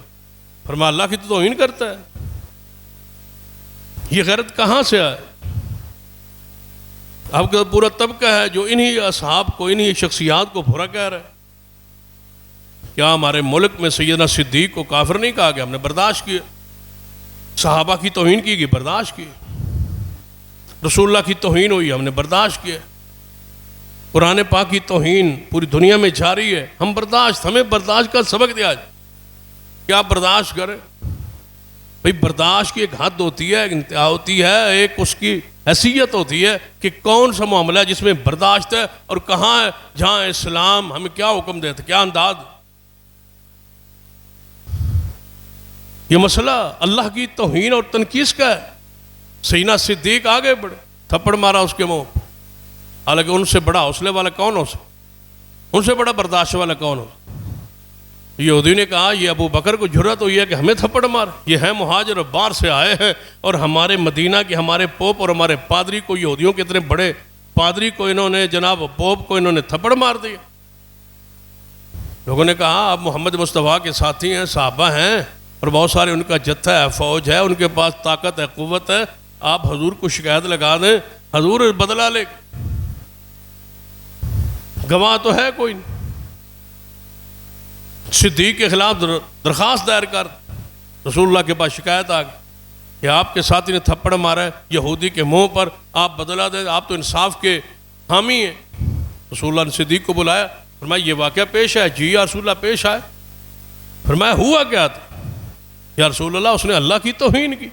فرمایا اللہ کی تو توہین کرتا ہے. یہ غیرت کہاں سے آئے؟ اب کا پورا طبقہ ہے جو انہی اصحاب کو، انہی شخصیات کو برا کہہ رہے. کیا ہمارے ملک میں سیدنا صدیق کو کافر نہیں کہا گیا؟ ہم نے برداشت کیے. صحابہ کی توہین کی گئی، برداشت کی. رسول اللہ کی توہین ہوئی، ہم نے برداشت کیا. قرآن پاک کی توہین پوری دنیا میں جاری ہے، ہم برداشت. ہمیں برداشت کا سبق دیا جائے. کیا برداشت کرے بھئی؟ برداشت کی ایک حد ہوتی ہے، ایک انتہا ہوتی ہے، ایک اس کی حیثیت ہوتی ہے کہ کون سا معاملہ ہے جس میں برداشت ہے اور کہاں ہے جہاں اسلام ہمیں کیا حکم دیتا، کیا انداز. یہ مسئلہ اللہ کی توہین اور تنقید کا ہے. سیدنا صدیق آگے بڑھے، تھپڑ مارا اس کے منہ. حالانکہ ان سے بڑا حوصلے والا کون ہو سکتا، ان سے بڑا برداشت والا کون ہو. یہودی نے کہا یہ ابو بکر کو جرأت ہوئی ہے کہ ہمیں تھپڑ مار، یہ ہے مہاجر اور باہر سے آئے ہیں، اور ہمارے مدینہ کے ہمارے پوپ اور ہمارے پادری کو، یہودیوں کے اتنے بڑے پادری کو انہوں نے، جناب پوپ کو انہوں نے تھپڑ مار دیا. لوگوں نے کہا آپ محمد مصطفیٰ کے ساتھی ہیں، صحابہ ہیں اور بہت سارے ان کا جتھا ہے، فوج ہے، ان کے پاس طاقت ہے، قوت ہے، آپ حضور کو شکایت لگا دیں، حضور بدلہ لے. گواہ تو ہے کوئی نہیں. صدیق کے خلاف درخواست دائر کر، رسول اللہ کے پاس شکایت آ گئی کہ آپ کے ساتھی نے تھپڑ مارا ہے یہودی کے منہ پر، آپ بدلہ دیں، آپ تو انصاف کے حامی ہیں. رسول اللہ نے صدیق کو بلایا، فرمایا یہ واقعہ پیش ہے. جی یا رسول اللہ پیش آئے. فرمایا ہوا کیا تھا؟ یا رسول اللہ اس نے اللہ کی توہین کی،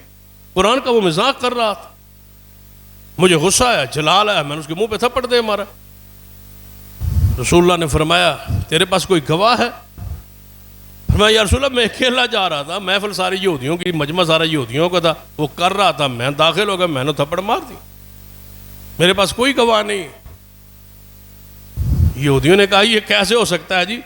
قرآن کا وہ مذاق کر رہا تھا، مجھے غصہ آیا، جلال آیا، میں نے اس کے منہ پہ تھپڑ دے مارا. رسول اللہ نے فرمایا تیرے پاس کوئی گواہ ہے؟ فرمایا یا رسول اللہ میں اکیلا جا رہا تھا، محفل ساری یہودیوں کی، مجمع سارا یہودیوں کا تھا، وہ کر رہا تھا، میں داخل ہو گیا، میں نے تھپڑ مار دی، میرے پاس کوئی گواہ نہیں. یہودیوں نے کہا یہ کیسے ہو سکتا ہے جی؟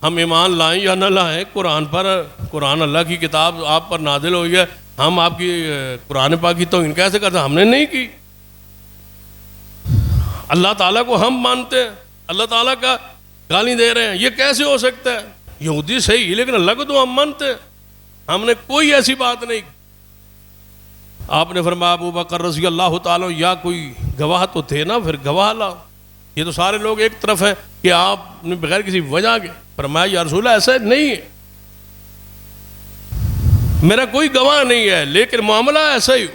ہم ایمان لائیں یا نہ لائیں قرآن پر، قرآن اللہ کی کتاب آپ پر نازل ہوئی ہے، ہم آپ کی قرآن پاک کی توہین کیسے کرتے ہیں؟ ہم نے نہیں کی. اللہ تعالیٰ کو ہم مانتے ہیں، اللہ تعالیٰ کا گالی دے رہے ہیں، یہ کیسے ہو سکتا ہے؟ یہودی صحیح لیکن اللہ کو تو ہم مانتے ہیں، ہم نے کوئی ایسی بات نہیں. آپ نے فرمایا ابو بکر رضی اللہ تعالیٰ یا کوئی گواہ تو تھے نا، پھر گواہ لاؤ. یہ تو سارے لوگ ایک طرف ہیں کہ آپ نے بغیر کسی وجہ کے. فرمایا یا رسول اللہ ایسا نہیں ہے، میرا کوئی گواہ نہیں ہے، لیکن معاملہ ایسا ہی.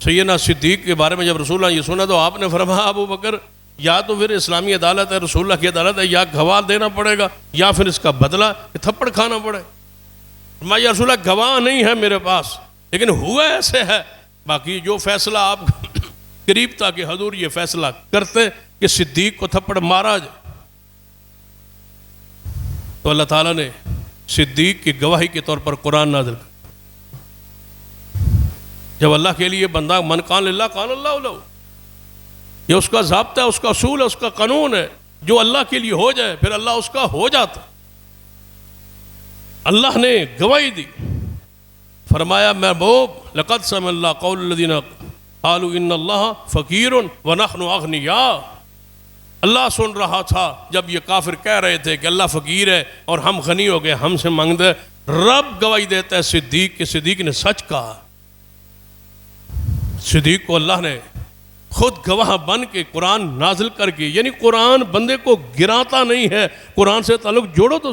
سیدنا صدیق کے بارے میں جب رسول اللہ یہ سنا تو آپ نے فرمایا ابو بکر یا تو پھر اسلامی عدالت ہے، رسول اللہ کی عدالت ہے، یا گواہ دینا پڑے گا یا پھر اس کا بدلہ کہ تھپڑ کھانا پڑے. فرمایا یا رسول اللہ گواہ نہیں ہے میرے پاس، لیکن ہوا ایسے ہے، باقی جو فیصلہ آپ قریب تھا کہ حضور یہ فیصلہ کرتے کہ صدیق کو تھپڑ مارا جائے، تو اللہ تعالیٰ نے صدیق کی گواہی کے طور پر قرآن نازل کر. جب اللہ کے لیے بندہ من کان للہ کان اللہ لہ، یہ اس کا ضابطہ ہے، اس کا اصول ہے، اس کا قانون ہے. جو اللہ کے لیے ہو جائے پھر اللہ اس کا ہو جاتا. اللہ نے گواہی دی، فرمایا محبوب لقد سمع اللہ قول الذین قالوا ان اللہ فقیر ونحن اغنیاء. اللہ سن رہا تھا جب یہ کافر کہہ رہے تھے کہ اللہ فقیر ہے اور ہم غنی ہو گئے، ہم سے مانگتے. رب گواہی دیتا ہے صدیق کہ صدیق نے سچ کہا. صدیق کو اللہ نے خود گواہ بن کے قرآن نازل کر کے، یعنی قرآن بندے کو گراتا نہیں ہے، قرآن سے تعلق جوڑو تو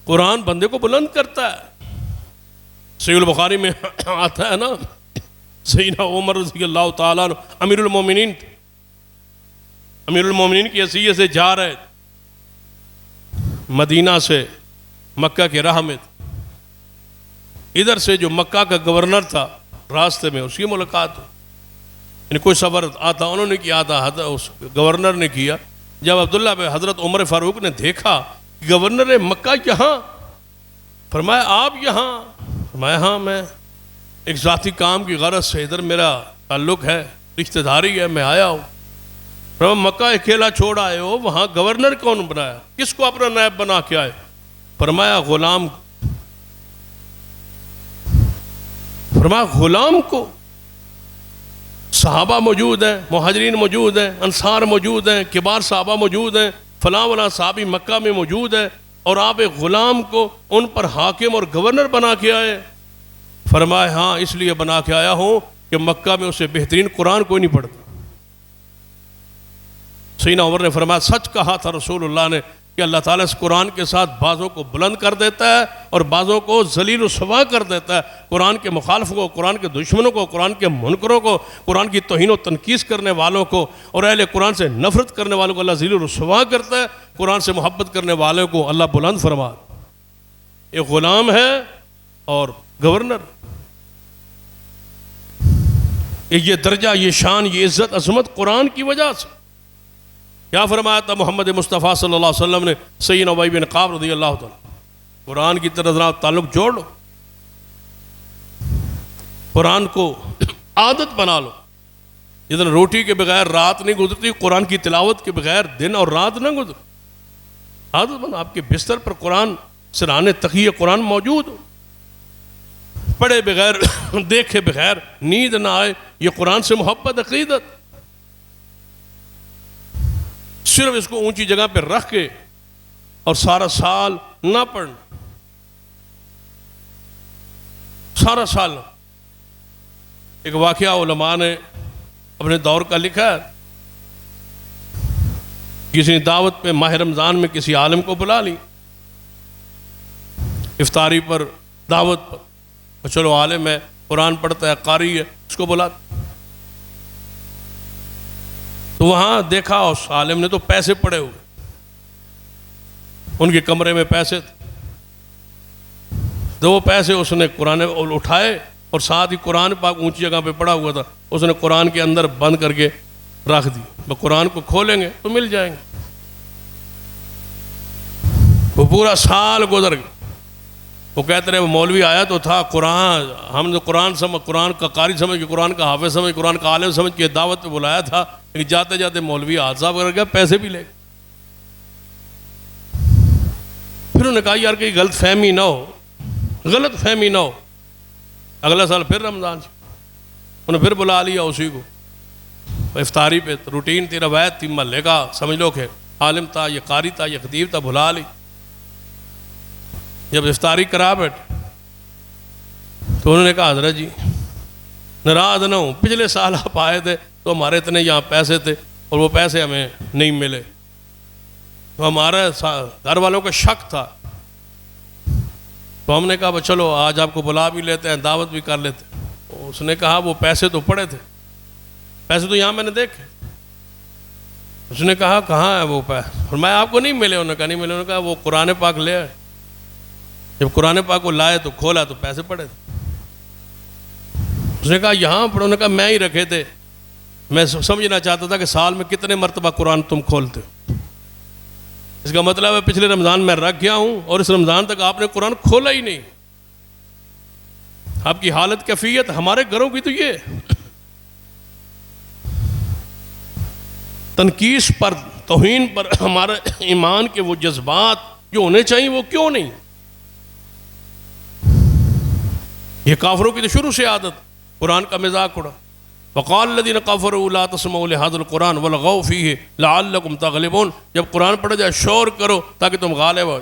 قرآن بندے کو بلند کرتا ہے. صحیح البخاری میں آتا ہے نا، سیدنا عمر رضی اللہ تعالیٰ عنہ امیر المومنین، امیر المومنین کی حیثیت سے جا رہے مدینہ سے مکہ کے راہ میں. ادھر سے جو مکہ کا گورنر تھا راستے میں اس کی ملاقات، یعنی کوئی سفر آتا انہوں نے کیا تھا، اس گورنر نے کیا. جب عبداللہ بن حضرت عمر فاروق نے دیکھا کہ گورنر مکہ یہاں، فرمایا آپ یہاں؟ فرمایا ہاں، میں ایک ذاتی کام کی غرض سے ادھر میرا تعلق ہے، رشتہ داری ہے، میں آیا ہوں. فرمایا مکہ اکیلا چھوڑ آئے ہو، وہاں گورنر کون بنایا، کس کو اپنا نائب بنا کے آئے؟ فرمایا غلام. فرمایا غلام کو؟ صحابہ موجود ہیں، مہاجرین موجود ہیں، انصار موجود ہیں، کبار صحابہ موجود ہیں، فلاں ولاں صحابی مکہ میں موجود ہیں، اور آپ ایک غلام کو ان پر حاکم اور گورنر بنا کے آئے؟ فرمایا ہاں اس لیے بنا کے آیا ہوں کہ مکہ میں اسے بہترین قرآن کوئی نہیں پڑھتا. سیدنا عمر نے فرمایا سچ کہا تھا رسول اللہ نے کہ اللہ تعالیٰ اس قرآن کے ساتھ بعضوں کو بلند کر دیتا ہے اور بعضوں کو ذلیل و رسوا کر دیتا ہے. قرآن کے مخالفوں کو، قرآن کے دشمنوں کو، قرآن کے منکروں کو، قرآن کی توہین و تنقیص کرنے والوں کو اور اہل قرآن سے نفرت کرنے والوں کو اللہ ذلیل و رسوا کرتا ہے. قرآن سے محبت کرنے والوں کو اللہ بلند فرما. ایک غلام ہے اور گورنر، یہ درجہ، یہ شان، یہ عزت عظمت قرآن کی وجہ سے. کیا فرمایا تھا محمد مصطفیٰ صلی اللہ علیہ وسلم نے سیدنا ابی بن کعب رضی اللہ تعالیٰ، قرآن کی طرح تعلق جوڑ لو، قرآن کو عادت بنا لو. جتنا روٹی کے بغیر رات نہیں گزرتی، قرآن کی تلاوت کے بغیر دن اور رات نہ گزر. عادت بنا، آپ کے بستر پر قرآن، سرانے تقیہ قرآن موجود ہو، پڑھے بغیر دیکھے بغیر نیند نہ آئے. یہ قرآن سے محبت، عقیدت. صرف اس کو اونچی جگہ پہ رکھ کے اور سارا سال نہ پڑھنا، سارا سال. ایک واقعہ علماء نے اپنے دور کا لکھا ہے. کسی دعوت پہ ماہ رمضان میں کسی عالم کو بلا لی، افطاری پر، دعوت پر. چلو عالم ہے، قرآن پڑھتا ہے، قاری ہے، اس کو بلا. تو وہاں دیکھا اس عالم نے تو پیسے پڑے ہوئے، ان کے کمرے میں پیسے تھے. تو وہ پیسے اس نے قرآن اٹھائے اور ساتھ ہی قرآن پاک اونچی جگہ پہ پڑا ہوا تھا، اس نے قرآن کے اندر بند کر کے رکھ دی. وہ قرآن کو کھولیں گے تو مل جائیں گے. وہ پورا سال گزر گیا. وہ کہتے رہے وہ مولوی آیا تو تھا، قرآن ہم نے قرآن کا قاری سمجھ کے، قرآن کا حافظ سمجھ، قرآن کا عالم سمجھ کے دعوت پہ بلایا تھا، لیکن جاتے جاتے مولوی حادثہ کر گیا، پیسے بھی لے گئے. پھر انہوں نے کہا یار کہ غلط فہمی نہ ہو، غلط فہمی نہ ہو. اگلا سال پھر رمضان سے انہوں نے پھر بلا لیا اسی کو افطاری پہ. روٹین تھی، روایت تھی، محلے کا سمجھ لو کہ عالم تھا، یہ قاری تھا، یہ خطیب تھا، بلا لی. جب افطاری کرا بیٹھے تو انہوں نے کہا حضرت جی ناراض نہ ہوں، پچھلے سال آپ آئے تھے تو ہمارے اتنے یہاں پیسے تھے اور وہ پیسے ہمیں نہیں ملے، تو ہمارا گھر والوں کا شک تھا. تو ہم نے کہا چلو آج آپ کو بلا بھی لیتے ہیں، دعوت بھی کر لیتے. اس نے کہا وہ پیسے تو پڑے تھے، پیسے تو یہاں میں نے دیکھے. اس نے کہا کہاں ہے وہ پیسے؟ اور میں آپ کو نہیں ملے. انہوں نے کہا نہیں ملے. انہوں نے کہا وہ قرآن پاک لے آئے. جب قرآن پاک کو لائے تو کھولا تو پیسے پڑے تھے. اس نے کہا یہاں پڑھو. نے کہا میں ہی رکھے تھے, میں سمجھنا چاہتا تھا کہ سال میں کتنے مرتبہ قرآن تم کھولتے ہو. اس کا مطلب ہے پچھلے رمضان میں رکھ گیا ہوں اور اس رمضان تک آپ نے قرآن کھولا ہی نہیں. آپ کی حالت کیفیت ہمارے گھروں کی تو یہ تنقیص پر, توہین پر ہمارے ایمان کے وہ جذبات جو ہونے چاہیے وہ کیوں نہیں. یہ کافروں کی تو شروع سے عادت, قرآن کا مذاق اڑا. وقال الذين كفروا لا تسمعوا لهذا القرآن والغوا فيه لعلكم تغلبون. جب قرآن پڑھا جائے شور کرو تاکہ تم غالب ہو.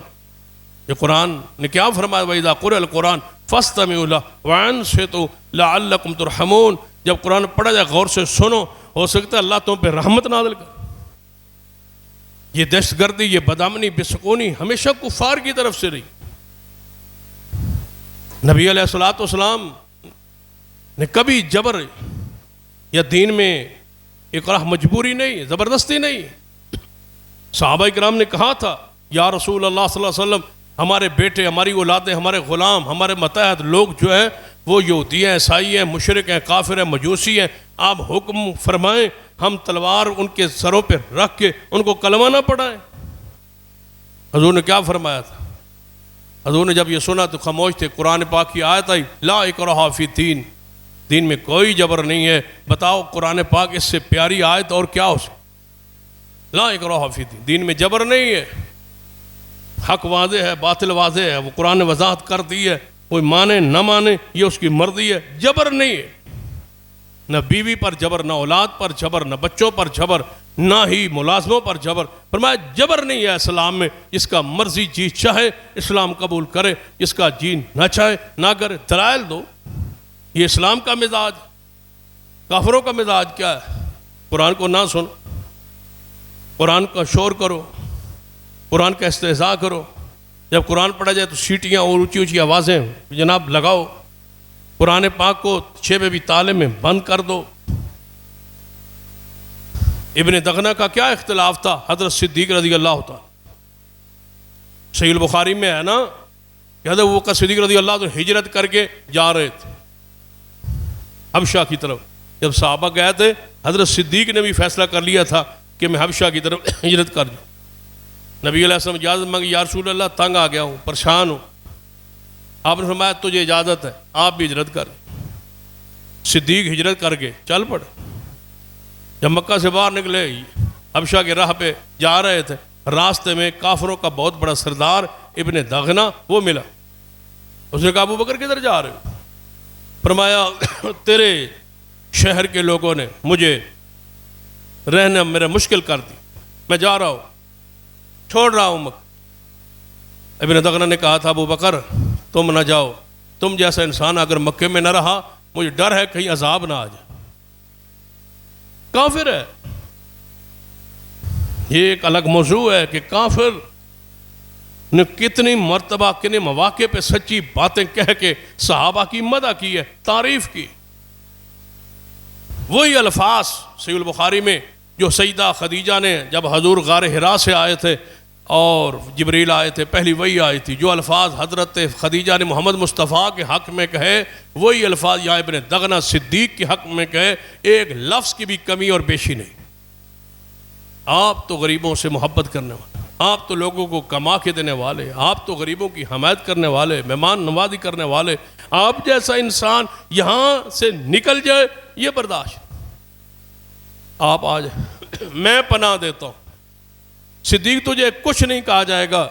یہ قرآن نے کیا فرمایا, وَإِذَا قُرِئَ الْقُرْآنُ فَاسْتَمِعُوا لَهُ وَأَنصِتُوا لَعَلَّكُمْ تُرْحَمُونَ. جب قرآن پڑھا جائے غور سے سنو, ہو سکتا ہے اللہ تم پہ رحمت نازل کر. یہ دہشت گردی, یہ بدامنی, بے سکونی ہمیشہ کفار کی طرف سے رہی. نبی علیہ الصلوۃ والسلام نے کبھی جبر یا دین میں اکراہ, مجبوری نہیں, زبردستی نہیں. صحابہ کرام نے کہا تھا یا رسول اللہ صلی اللہ علیہ وسلم, ہمارے بیٹے, ہماری اولادیں, ہمارے غلام, ہمارے متحد لوگ جو ہیں وہ یہودی ہیں, عیسائی ہیں, مشرک ہیں, کافر ہیں, مجوسی ہیں, آپ حکم فرمائیں ہم تلوار ان کے سروں پہ رکھ کے ان کو کلمہ نہ پڑھائیں. حضور نے کیا فرمایا تھا؟ حضور نے جب یہ سنا تو خاموش تھے. قرآن پاک کی آیت آئی لا اکراہ فی الدین, دین میں کوئی جبر نہیں ہے. بتاؤ قرآن پاک اس سے پیاری آیت اور کیا ہو سکتی؟ لا اکراہ فی الدین, دین میں جبر نہیں ہے. حق واضح ہے, باطل واضح ہے, وہ قرآن نے وضاحت کر دی ہے. کوئی مانے نہ مانے یہ اس کی مرضی ہے, جبر نہیں ہے. نہ بیوی پر جبر, نہ اولاد پر جبر, نہ بچوں پر جبر, نہ ہی ملازموں پر جبر. فرمایا جبر نہیں ہے اسلام میں. جس کا مرضی جی چاہے اسلام قبول کرے, جس کا جی نہ چاہے نہ کرے. دلائل دو. یہ اسلام کا مزاج. کافروں کا مزاج کیا ہے؟ قرآن کو نہ سن, قرآن کا شور کرو, قرآن کا استہزاء کرو. جب قرآن پڑھا جائے تو سیٹیاں اور اونچی اونچی آوازیں جناب لگاؤ. قرآن پاک کو 6 بھی تالے میں بند کر دو. ابن دغنہ کا کیا اختلاف تھا حضرت صدیق رضی اللہ تعالیٰ. صحیح البخاری میں ہے نا کہ حضرت ابوبکر صدیق رضی اللہ عنہ ہجرت کر کے جا رہے تھے حبشہ کی طرف. جب صحابہ گئے تھے حضرت صدیق نے بھی فیصلہ کر لیا تھا کہ میں حبشہ کی طرف ہجرت کر جاؤں. نبی علیہ السلام اجازت مانگی, یا رسول اللہ تنگ آ گیا ہوں, پریشان ہوں. آپ نے فرمایا تجھے اجازت ہے, آپ بھی ہجرت کر. صدیق ہجرت کر کے چل پڑے. جب مکہ سے باہر نکلے حبشہ کے راہ پہ جا رہے تھے, راستے میں کافروں کا بہت بڑا سردار ابن دغنہ وہ ملا. اس نے کہا ابوبکر کدھر جا رہے ہو؟ فرمایا تیرے شہر کے لوگوں نے مجھے رہنا میرا مشکل کر دی, میں جا رہا ہوں, چھوڑ رہا ہوں مکہ. ابن دغنہ نے کہا تھا ابوبکر تم نہ جاؤ, تم جیسا انسان اگر مکے میں نہ رہا مجھے ڈر ہے کہیں عذاب نہ آ جائے. کافر ہے. یہ ایک الگ موضوع ہے کہ کافر نے کتنی مرتبہ کتنے مواقع پہ سچی باتیں کہہ کے صحابہ کی مدح کی ہے, تعریف کی. وہی الفاظ صحیح البخاری میں جو سیدہ خدیجہ نے جب حضور غار حرا سے آئے تھے اور جبریل آئے تھے, پہلی وہی آئی تھی. جو الفاظ حضرت خدیجہ نے محمد مصطفیٰ کے حق میں کہے وہی الفاظ یہاں ابن دغنہ صدیق کے حق میں کہے. ایک لفظ کی بھی کمی اور بیشی نہیں. آپ تو غریبوں سے محبت کرنے والے, آپ تو لوگوں کو کما کے دینے والے, آپ تو غریبوں کی حمایت کرنے والے, مہمان نوازی کرنے والے. آپ جیسا انسان یہاں سے نکل جائے یہ برداشت. آپ آ جائے, میں پناہ دیتا ہوں. صدیق تجھے کچھ نہیں کہا جائے گا,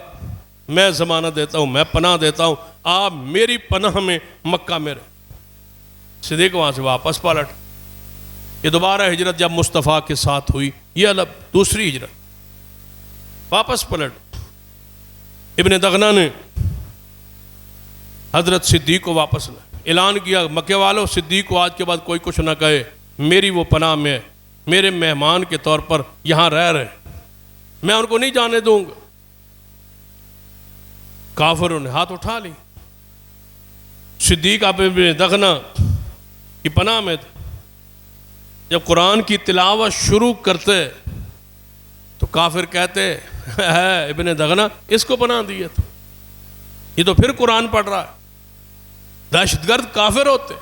میں ضمانت دیتا ہوں, میں پناہ دیتا ہوں, آپ میری پناہ میں مکہ میں رہے. صدیق وہاں سے واپس پلٹ. یہ دوبارہ ہجرت جب مصطفیٰ کے ساتھ ہوئی, یہ الگ دوسری ہجرت, واپس پلٹ. ابن دغنہ نے حضرت صدیق کو واپس اعلان کیا, مکے والوں صدیق کو آج کے بعد کوئی کچھ نہ کہے, میری وہ پناہ میں, میرے مہمان کے طور پر یہاں رہ رہے, میں ان کو نہیں جانے دوں گا. کافروں نے ہاتھ اٹھا لی. صدیق ابن دغنہ کی پناہ میں تھے. جب قرآن کی تلاوت شروع کرتے تو کافر کہتے ہے ابن دغنہ اس کو پناہ دیا تو یہ تو پھر قرآن پڑھ رہا ہے. دہشت گرد کافر ہوتے,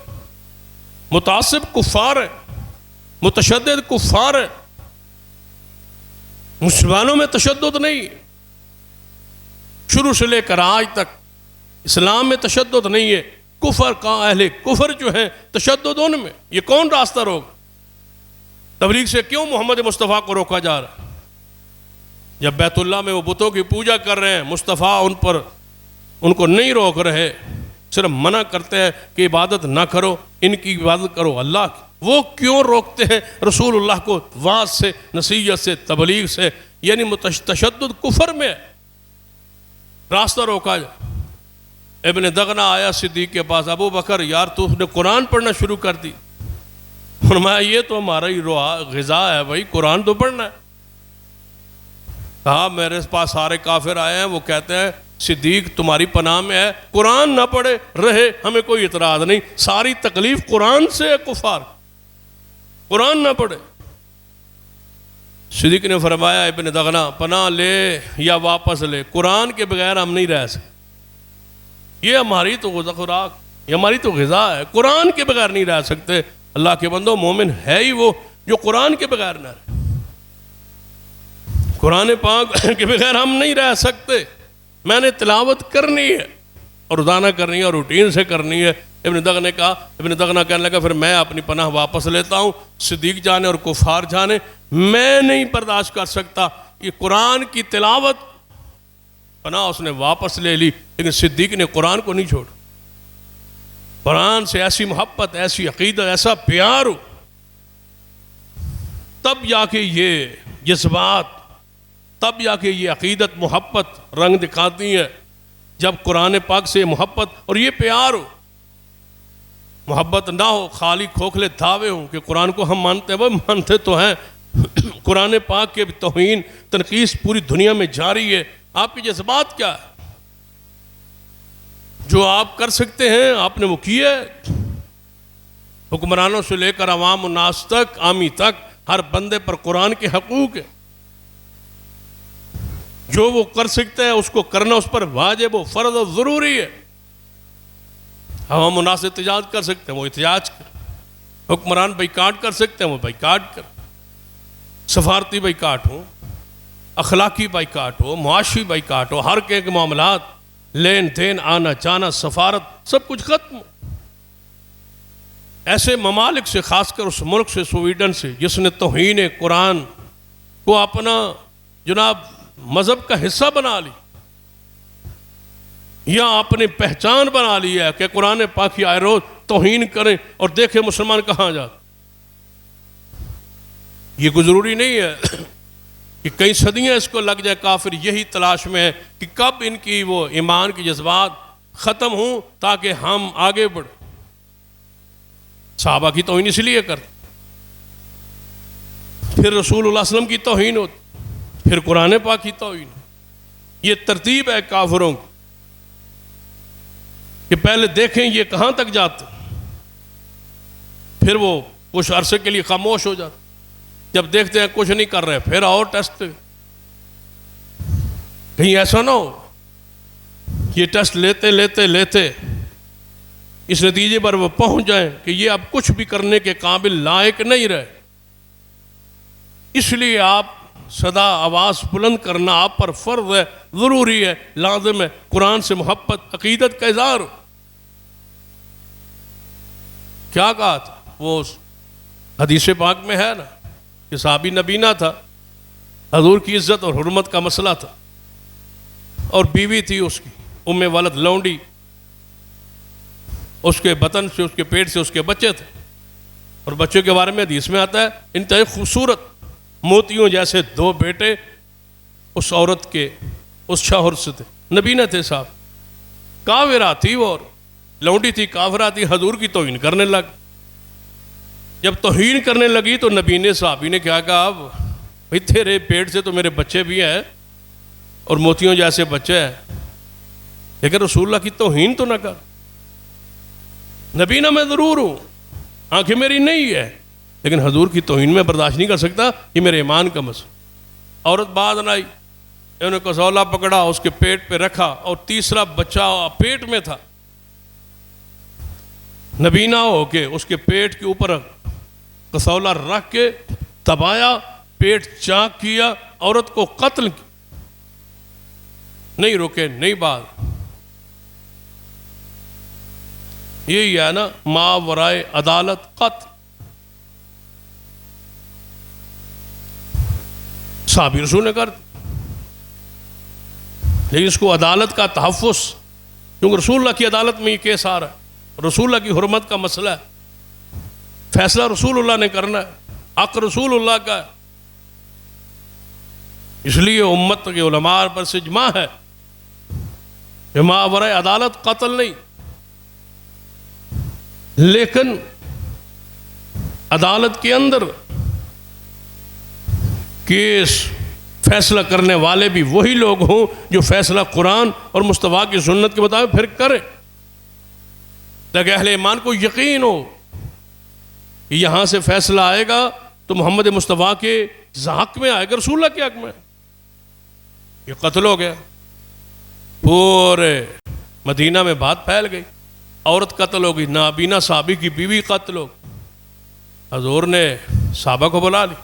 متعصب کفار ہے, متشدد کفار ہے. مسلمانوں میں تشدد نہیں, شروع سے لے کر آج تک اسلام میں تشدد نہیں ہے. کفر کا اہل کفر جو ہیں تشدد ان میں. یہ کون راستہ روک؟ تبلیغ سے کیوں محمد مصطفیٰ کو روکا جا رہا ہے؟ جب بیت اللہ میں وہ بتوں کی پوجا کر رہے ہیں, مصطفیٰ ان کو نہیں روک رہے, صرف منع کرتے ہیں کہ عبادت نہ کرو, ان کی عبادت کرو اللہ کی. وہ کیوں روکتے ہیں رسول اللہ کو وعظ سے, نصیحت سے, تبلیغ سے؟ یعنی تشدد کفر میں ہے, راستہ روکا جائے. ابن دغنہ آیا صدیق کے پاس, ابو بکر یار تو نے قرآن پڑھنا شروع کر دی. فرمایا یہ تو ہمارا ہی غذا ہے بھائی, قرآن تو پڑھنا ہے. کہا میرے پاس سارے کافر آئے ہیں, وہ کہتے ہیں صدیق تمہاری پناہ میں ہے, قرآن نہ پڑھے رہے ہمیں کوئی اعتراض نہیں, ساری تکلیف قرآن سے ہے کفار, قرآن نہ پڑھے. صدیق نے فرمایا ابن دغنہ پناہ لے یا واپس لے, قرآن کے بغیر ہم نہیں رہ سکتے. یہ ہماری تو خوراک, یہ ہماری تو غذا ہے, قرآن کے بغیر نہیں رہ سکتے. اللہ کے بندو, مومن ہے ہی وہ جو قرآن کے بغیر نہ رہے. قرآن پاک کے بغیر ہم نہیں رہ سکتے. میں نے تلاوت کرنی ہے اور روزانہ کرنی ہے اور روٹین سے کرنی ہے. ابن دغنہ کہنے لگا پھر میں اپنی پناہ واپس لیتا ہوں. صدیق جانے اور کفار جانے, میں نہیں برداشت کر سکتا یہ قرآن کی تلاوت. پناہ اس نے واپس لے لی, لیکن صدیق نے قرآن کو نہیں چھوڑا. قرآن سے ایسی محبت, ایسی عقیدت, ایسا پیار ہو, تب جا کے یہ جذبات, تب جا کے یہ عقیدت محبت رنگ دکھاتی ہے. جب قرآن پاک سے محبت اور یہ پیار ہو. محبت نہ ہو, خالی کھوکھلے دعوے ہوں کہ قرآن کو ہم مانتے ہیں, وہ مانتے تو ہیں. قرآن پاک کے توہین تنقیص پوری دنیا میں جاری ہے. آپ کے جذبات کیا ہے؟ جو آپ کر سکتے ہیں آپ نے وہ کیا ہے. حکمرانوں سے لے کر عوام الناس تک, عامی تک, ہر بندے پر قرآن کے حقوق ہے. جو وہ کر سکتے ہیں اس کو کرنا اس پر واجب و فرض و ضروری ہے. عوام الناس سے احتجاج کر سکتے ہیں وہ احتجاج کر, حکمران بائیکاٹ کر سکتے ہیں وہ بائیکاٹ کر. سفارتی بائیکاٹ ہو, اخلاقی بائیکاٹ ہو, معاشی بائیکاٹ ہو, ہر کے معاملات, لین دین, آنا جانا, سفارت, سب کچھ ختم. ایسے ممالک سے, خاص کر اس ملک سے, سویڈن سے, جس نے توہین قرآن کو اپنا جناب مذہب کا حصہ بنا لی یا اپنی پہچان بنا لی ہے کہ قرآن پاک کی آئے روز توہین کریں اور دیکھیں مسلمان کہاں جاتے. یہ کوئی ضروری نہیں ہے کہ کئی صدیاں اس کو لگ جائے. کافر یہی تلاش میں ہے کہ کب ان کی وہ ایمان کی جذبات ختم ہوں تاکہ ہم آگے بڑھیں. صحابہ کی توہین اس لیے کرتے, پھر رسول اللہ صلی اللہ علیہ وسلم کی توہین ہوتی, پھر قرآن پاک کی توہین. یہ ترتیب ہے کافروں کی کہ پہلے دیکھیں یہ کہاں تک جاتے, پھر وہ کچھ عرصے کے لیے خاموش ہو جاتے. جب دیکھتے ہیں کچھ نہیں کر رہے پھر اور ٹیسٹ. کہیں ایسا نہ ہو یہ ٹیسٹ لیتے لیتے لیتے اس نتیجے پر وہ پہنچ جائیں کہ یہ اب کچھ بھی کرنے کے قابل لائق نہیں رہے. اس لیے آپ صدا آواز بلند کرنا آپ پر فرض ہے, ضروری ہے, لازم ہے. قرآن سے محبت, عقیدت کا اظہار. کیا کہا تھا وہ حدیث پاک میں ہے نا کہ صحابی نبینا تھا, حضور کی عزت اور حرمت کا مسئلہ تھا, اور بیوی تھی اس کی ام ولد لونڈی, اس کے بطن سے, اس کے پیٹ سے اس کے بچے تھے. اور بچوں کے بارے میں حدیث میں آتا ہے انتہائی خوبصورت موتیوں جیسے دو بیٹے اس عورت کے اس شوہر سے تھے. نبینا تھے صاحب, کافرہ تھی وہ, اور لونڈی تھی, کافرہ تھی. حضور کی توہین کرنے لگ. جب توہین کرنے لگی تو نبی نے صحابی نے کیا کہا, اب بھائی تیرے پیٹ سے تو میرے بچے بھی ہیں اور موتیوں جیسے بچے ہیں, لیکن رسول اللہ کی توہین تو نہ کر. نبینا میں ضرور ہوں, آنکھیں میری نہیں ہے, لیکن حضور کی توہین میں برداشت نہیں کر سکتا, یہ میرے ایمان کا مسئلہ. عورت بعد نہ آئی, انہوں نے کسولا پکڑا، اس کے پیٹ پہ رکھا، اور تیسرا بچہ پیٹ میں تھا، نبینا ہو کے اس کے پیٹ کے اوپر کسولا رکھ کے دبایا، پیٹ چاک کیا، عورت کو قتل کیا، نہیں روکے نہیں بات. یہی ہے نا ما ورائے عدالت قتل. صحابی رسول نے کر دی، لیکن اس کو عدالت کا تحفظ، کیونکہ رسول اللہ کی عدالت میں یہ کیس آ رہا ہے، رسول اللہ کی حرمت کا مسئلہ ہے، فیصلہ رسول اللہ نے کرنا ہے، حق رسول اللہ کا ہے. اس لیے امت کے علماء پر سے اجماع ہے کہ ما ورائے عدالت قتل نہیں، لیکن عدالت کے اندر کیس فیصلہ کرنے والے بھی وہی لوگ ہوں جو فیصلہ قرآن اور مصطفیٰ کی سنت کے مطابق پھر کریں، تاکہ اہل ایمان کو یقین ہو یہاں سے فیصلہ آئے گا تو محمد مصطفیٰ کے حق میں آئے گا، رسول اللہ کے حق میں. یہ قتل ہو گیا، پورے مدینہ میں بات پھیل گئی، عورت قتل ہو گئی، نابینا صحابی کی بیوی قتل ہو گئی. حضور نے صحابہ کو بلا لی،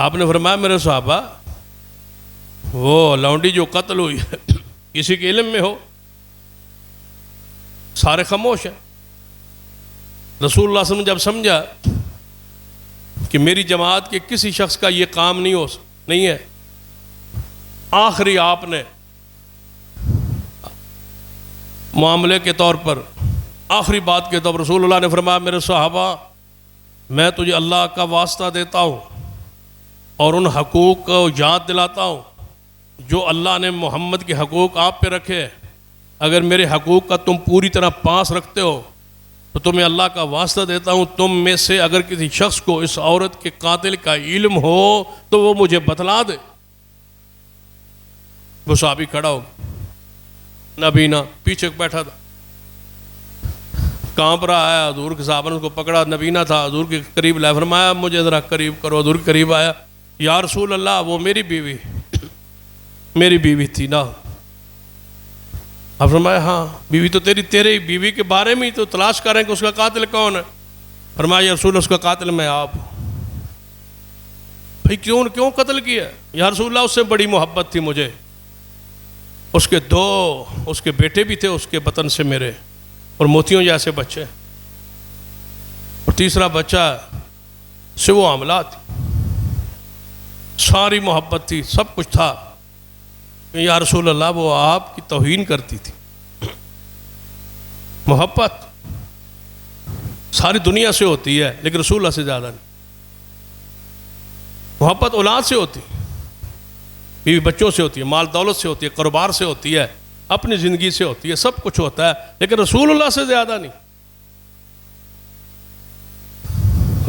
آپ نے فرمایا میرے صحابہ وہ لونڈی جو قتل ہوئی ہے کسی کے علم میں ہو؟ سارے خاموش ہیں. رسول اللہ صلی اللہ علیہ وسلم جب سمجھا کہ میری جماعت کے کسی شخص کا یہ کام نہیں ہے، آخری آپ نے معاملے کے طور پر آخری بات کے طور پر رسول اللہ نے فرمایا میرے صحابہ میں تجھے اللہ کا واسطہ دیتا ہوں اور ان حقوق کو یاد دلاتا ہوں جو اللہ نے محمد کے حقوق آپ پہ رکھے. اگر میرے حقوق کا تم پوری طرح پاس رکھتے ہو تو تمہیں اللہ کا واسطہ دیتا ہوں، تم میں سے اگر کسی شخص کو اس عورت کے قاتل کا علم ہو تو وہ مجھے بتلا دے. وہ صحابی کھڑا ہو گیا، نبینا پیچھے بیٹھا تھا، کانپ رہا ہے. حضور کے صحابہ نے اس کو پکڑا، نبینا تھا، حضور کے قریب لائے، فرمایا مجھے ذرا قریب کرو. حضور کے قریب آیا، یا رسول اللہ وہ میری بیوی تھی نا. اب فرمایا ہاں بیوی تو تیرے بیوی کے بارے میں ہی تو تلاش کریں کہ اس کا قاتل کون ہے. فرمایا یا رسول اللہ اس کا قاتل میں آپ. بھائی کیوں قتل کیا؟ یا رسول اللہ اس سے بڑی محبت تھی مجھے، اس کے اس کے بیٹے بھی تھے اس کے بطن سے میرے، اور موتیوں جیسے بچے، اور تیسرا بچہ سے وہ معاملات، ساری محبت تھی، سب کچھ تھا. یا رسول اللہ وہ آپ کی توہین کرتی تھی. محبت ساری دنیا سے ہوتی ہے لیکن رسول اللہ سے زیادہ نہیں. محبت اولاد سے ہوتی، بیوی بچوں سے ہوتی ہے، مال دولت سے ہوتی ہے، کاروبار سے ہوتی ہے، اپنی زندگی سے ہوتی ہے، سب کچھ ہوتا ہے، لیکن رسول اللہ سے زیادہ نہیں.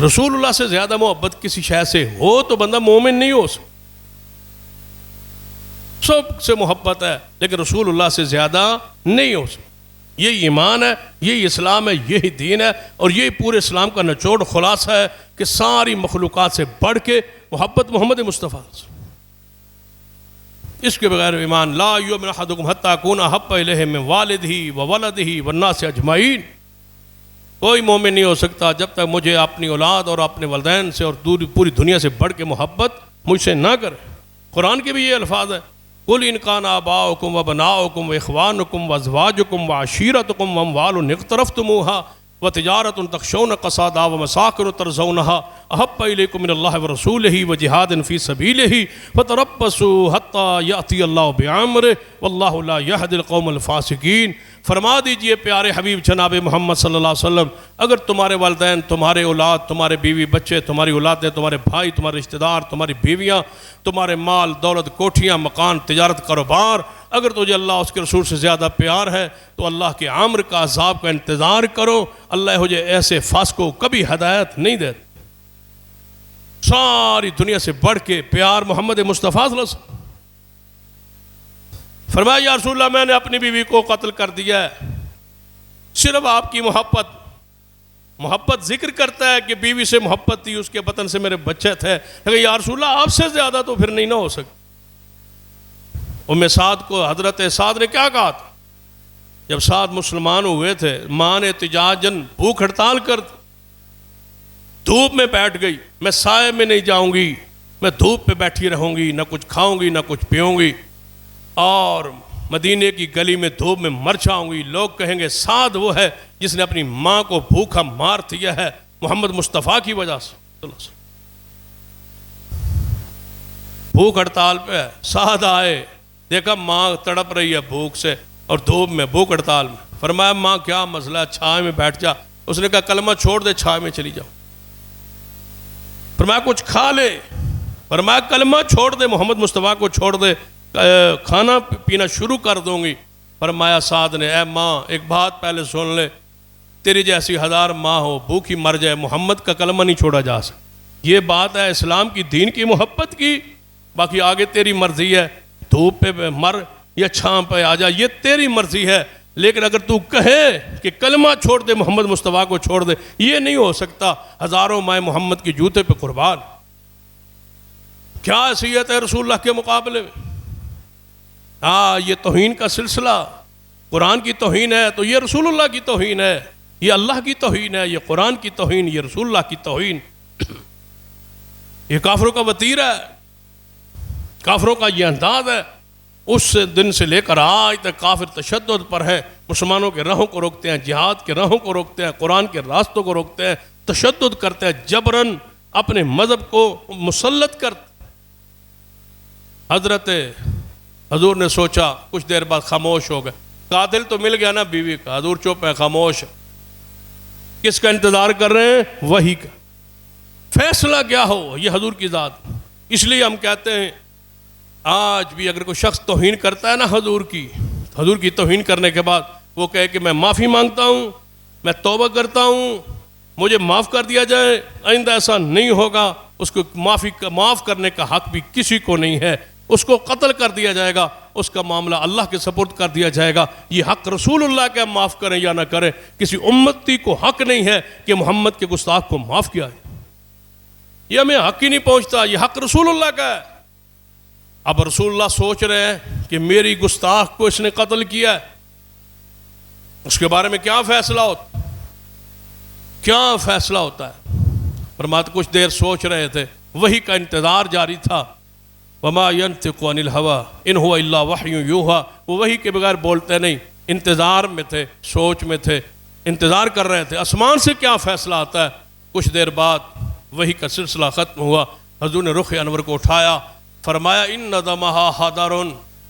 رسول اللہ سے زیادہ محبت کسی شے سے ہو تو بندہ مومن نہیں ہو سکتا. سب سے محبت ہے لیکن رسول اللہ سے زیادہ نہیں ہو سکتا. یہی ایمان ہے، یہی اسلام ہے، یہی دین ہے، اور یہی پورے اسلام کا نچوڑ خلاصہ ہے کہ ساری مخلوقات سے بڑھ کے محبت محمد مصطفیٰ. اس کے بغیر ایمان لا یؤمن احدکم حتی اکون احب الیہ من والدہ وولدہ والناس اجمعین. کوئی مومن نہیں ہو سکتا جب تک مجھے اپنی اولاد اور اپنے والدین سے اور پوری دنیا سے بڑھ کے محبت مجھ سے نہ کرے. قرآن کے بھی یہ الفاظ ہیں، قل ان کان آباؤکم وابناؤکم واخوانکم وازواجکم وعشیرتکم واموال اقترفتموها وتجارت تخشون کسادها ومساکن ترضونها احب الیکم من اللہ ورسولہ وجہاد فی سبیلہ فتربصوا حتی یأتی اللہ بامرہ واللہ لا یہدی القوم الفاسقین. فرما دیجئے پیارے حبیب جناب محمد صلی اللہ علیہ وسلم، اگر تمہارے والدین، تمہارے اولاد، تمہارے بیوی بچے، تمہاری اولادیں، تمہارے بھائی، تمہارے رشتہ دار، تمہاری بیویاں، تمہارے مال دولت، کوٹھیاں، مکان، تجارت، کاروبار، اگر تجھے اللہ اس کے رسول سے زیادہ پیار ہے تو اللہ کے عامر کا عذاب کا انتظار کرو. اللہ ہو جائے ایسے فاسق کو کبھی ہدایت نہیں دیتا. ساری دنیا سے بڑھ کے پیار محمد مصطفیٰ صلی اللہ علیہ وسلم. فرمایا یا رسول اللہ میں نے اپنی بیوی کو قتل کر دیا ہے. صرف آپ کی محبت ذکر کرتا ہے کہ بیوی سے محبت تھی، اس کے بطن سے میرے بچے تھے، لیکن یا رسول اللہ آپ سے زیادہ تو پھر نہیں نہ ہو سکتا. ام سعد کو حضرت سعد نے کیا کہا تھا جب سعد مسلمان ہوئے تھے؟ ماں نے احتجاجاً بھوک ہڑتال کر دی، دھوپ میں بیٹھ گئی، میں سائے میں نہیں جاؤں گی، میں دھوپ پہ بیٹھی رہوں گی، نہ کچھ کھاؤں گی نہ کچھ پیوں گی، اور مدینے کی گلی میں دھوپ میں مر جاؤں گی۔ لوگ کہیں گے سعد وہ ہے جس نے اپنی ماں کو بھوکا مار دیا ہے محمد مصطفیٰ کی وجہ سے۔ بھوک ہڑتال پہ ہے، سعد آئے، دیکھا ماں تڑپ رہی ہے بھوک سے اور دھوپ میں، بھوک ہڑتال میں۔ فرمایا ماں کیا مسئلہ ہے، چھائے میں بیٹھ جا۔ اس نے کہا کلمہ چھوڑ دے، چھائے میں چلی جاؤ۔ فرمایا کچھ کھا لے، فرمایا کلمہ چھوڑ دے، محمد مصطفیٰ کو چھوڑ دے، کھانا پینا شروع کر دوں گی۔ فرمایا سعد نے اے ماں ایک بات پہلے سن لے، تیری جیسی ہزار ماں ہو بھوکی مر جائے، محمد کا کلمہ نہیں چھوڑا جا سکتا۔ یہ بات ہے اسلام کی، دین کی محبت کی، باقی آگے تیری مرضی ہے، دھوپ پہ مر یا چھاں پہ آ جا، یہ تیری مرضی ہے، لیکن اگر تو کہے کہ کلمہ چھوڑ دے، محمد مصطفیٰ کو چھوڑ دے، یہ نہیں ہو سکتا۔ ہزاروں مائیں محمد کی جوتے پہ قربان۔ کیا حیثیت ہے رسول اللہ کے مقابلے میں؟ یہ توہین کا سلسلہ، قرآن کی توہین ہے تو یہ رسول اللہ کی توہین ہے، یہ اللہ کی توہین ہے، یہ قرآن کی توہین، یہ رسول اللہ کی توہین۔ یہ کافروں کا وتیرہ ہے، کافروں کا یہ انداز ہے۔ اس دن سے لے کر آج تک کافر تشدد پر ہے، مسلمانوں کے راہوں کو روکتے ہیں، جہاد کے راہوں کو روکتے ہیں، قرآن کے راستوں کو روکتے ہیں، تشدد کرتے ہیں، جبراً اپنے مذہب کو مسلط کرتے۔ حضرت حضور نے سوچا، کچھ دیر بعد خاموش ہو گئے۔ قاتل تو مل گیا نا بیوی کا، حضور چپ ہے، خاموش ہے۔ کس کا انتظار کر رہے ہیں؟ وحی کا، فیصلہ کیا ہو، یہ حضور کی ذات۔ اس لیے ہم کہتے ہیں آج بھی اگر کوئی شخص توہین کرتا ہے نا حضور کی توہین کرنے کے بعد وہ کہے کہ میں معافی مانگتا ہوں، میں توبہ کرتا ہوں، مجھے معاف کر دیا جائے، آئندہ ایسا نہیں ہوگا، اس کو معاف کرنے کا حق بھی کسی کو نہیں ہے، اس کو قتل کر دیا جائے گا، اس کا معاملہ اللہ کے سپرد کر دیا جائے گا۔ یہ حق رسول اللہ کا معاف کریں یا نہ کریں، کسی امتی کو حق نہیں ہے کہ محمد کے گستاخ کو معاف کیا ہے، یہ ہمیں حق ہی نہیں پہنچتا، یہ حق رسول اللہ کا ہے۔ اب رسول اللہ سوچ رہے ہیں کہ میری گستاخ کو اس نے قتل کیا ہے، اس کے بارے میں کیا فیصلہ ہوتا ہے؟ فرماتے کچھ دیر سوچ رہے تھے، وحی کا انتظار جاری تھا۔ وما ينطق عن الهوى ان هو الا وحی یوحى، وہ وحی کے بغیر بولتے نہیں، انتظار میں تھے، سوچ میں تھے، انتظار کر رہے تھے آسمان سے کیا فیصلہ آتا ہے۔ کچھ دیر بعد وحی کا سلسلہ ختم ہوا، حضور نے رخ انور کو اٹھایا، فرمایا ان دمہا حاضر،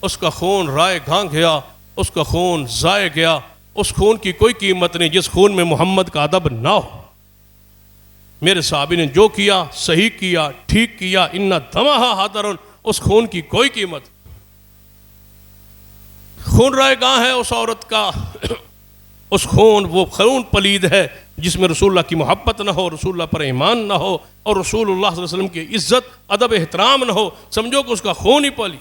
اس کا خون رائے گھاں گیا، اس کا خون ضائع گیا، اس خون کی کوئی قیمت نہیں جس خون میں محمد کا ادب نہ ہو۔ میرے صحابی نے جو کیا صحیح کیا، ٹھیک کیا، ان دمہا حاضر، اس خون کی کوئی قیمت۔ خون رائے گاہ ہے اس عورت کا، اس خون، وہ خون پلید ہے جس میں رسول اللہ کی محبت نہ ہو، رسول اللہ پر ایمان نہ ہو، اور رسول اللہ صلی اللہ علیہ وسلم کی عزت ادب احترام نہ ہو، سمجھو کہ اس کا خون ہی پلی۔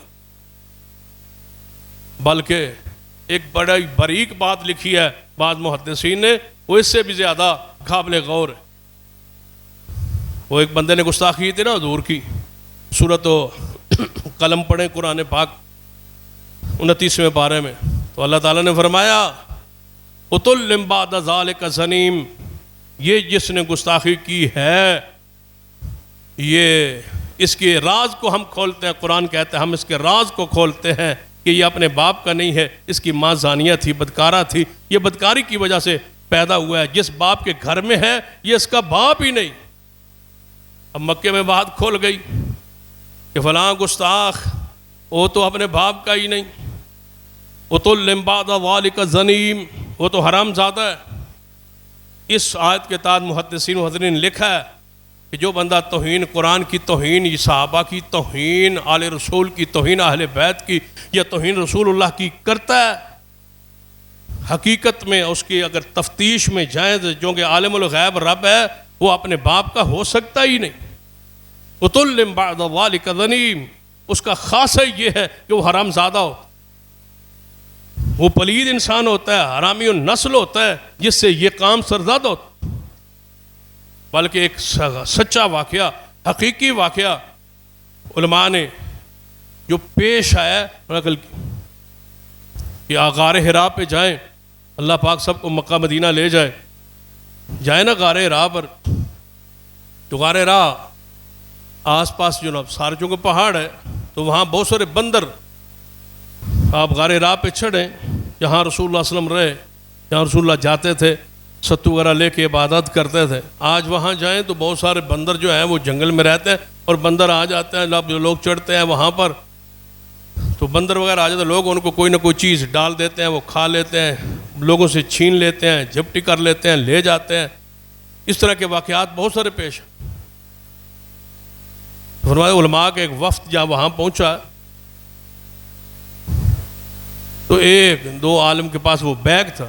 بلکہ ایک بڑی باریک بات لکھی ہے بعض محدثین نے، وہ اس سے بھی زیادہ قابل غور ہے۔ وہ ایک بندے نے گستاخی تھی نا حضور کی، سورۃ قلم پڑھیں قرآن پاک 29ویں پارے میں، تو اللہ تعالیٰ نے فرمایا اتل بعد ذالک زنیم، یہ جس نے گستاخی کی ہے، یہ اس کے راز کو ہم کھولتے ہیں، قرآن کہتے ہیں ہم اس کے راز کو کھولتے ہیں کہ یہ اپنے باپ کا نہیں ہے، اس کی ماں زانیہ تھی، بدکارہ تھی، یہ بدکاری کی وجہ سے پیدا ہوا ہے، جس باپ کے گھر میں ہے یہ اس کا باپ ہی نہیں۔ اب مکے میں بات کھول گئی کہ فلاں گستاخ وہ تو اپنے باپ کا ہی نہیں، اتل بعد ذالک زنیم، وہ تو حرام زادہ ہے۔ اس آیت کے تحت محدثین و حضرین لکھا ہے کہ جو بندہ توہین قرآن کی توہین، صحابہ کی توہین، آل رسول کی توہین، اہل بیت کی یا توہین رسول اللہ کی کرتا ہے، حقیقت میں اس کی اگر تفتیش میں جائیں جو کہ عالم الغیب رب ہے، وہ اپنے باپ کا ہو سکتا ہی نہیں۔ اتل بعد ذالک زنیم، اس کا خاصہ یہ ہے کہ وہ حرام زادہ ہوتا ہے، وہ پلید انسان ہوتا ہے، حرامی النسل ہوتا ہے، جس سے یہ کام سرزد ہوتا ہے۔ بلکہ ایک سچا واقعہ، حقیقی واقعہ علماء نے جو پیش آیا نقل کی کہ غار حرا پہ جائیں، اللہ پاک سب کو مکہ مدینہ لے جائیں نا غار حرا پر. تو غار حرا آس پاس جو نا سارے چونکہ پہاڑ ہے تو وہاں بہت سارے بندر. آپ غار حرا پہ چڑھیں جہاں رسول اللہ صلی اللہ علیہ وسلم رہے، جہاں رسول اللہ جاتے تھے، ستو وغیرہ لے کے عبادت کرتے تھے. آج وہاں جائیں تو بہت سارے بندر جو ہیں وہ جنگل میں رہتے ہیں اور بندر آ جاتے ہیں. جو لوگ چڑھتے ہیں وہاں پر تو بندر وغیرہ آ جاتے ہیں، لوگ ان کو کوئی نہ کوئی چیز ڈال دیتے ہیں، وہ کھا لیتے ہیں، لوگوں سے چھین لیتے ہیں، جھپٹی کر لیتے ہیں، لے جاتے ہیں. اس طرح کے واقعات بہت سارے پیش ہیں. فرمایا علماء کے ایک وفد جب وہاں پہنچا تو ایک دو عالم کے پاس وہ بیگ تھا،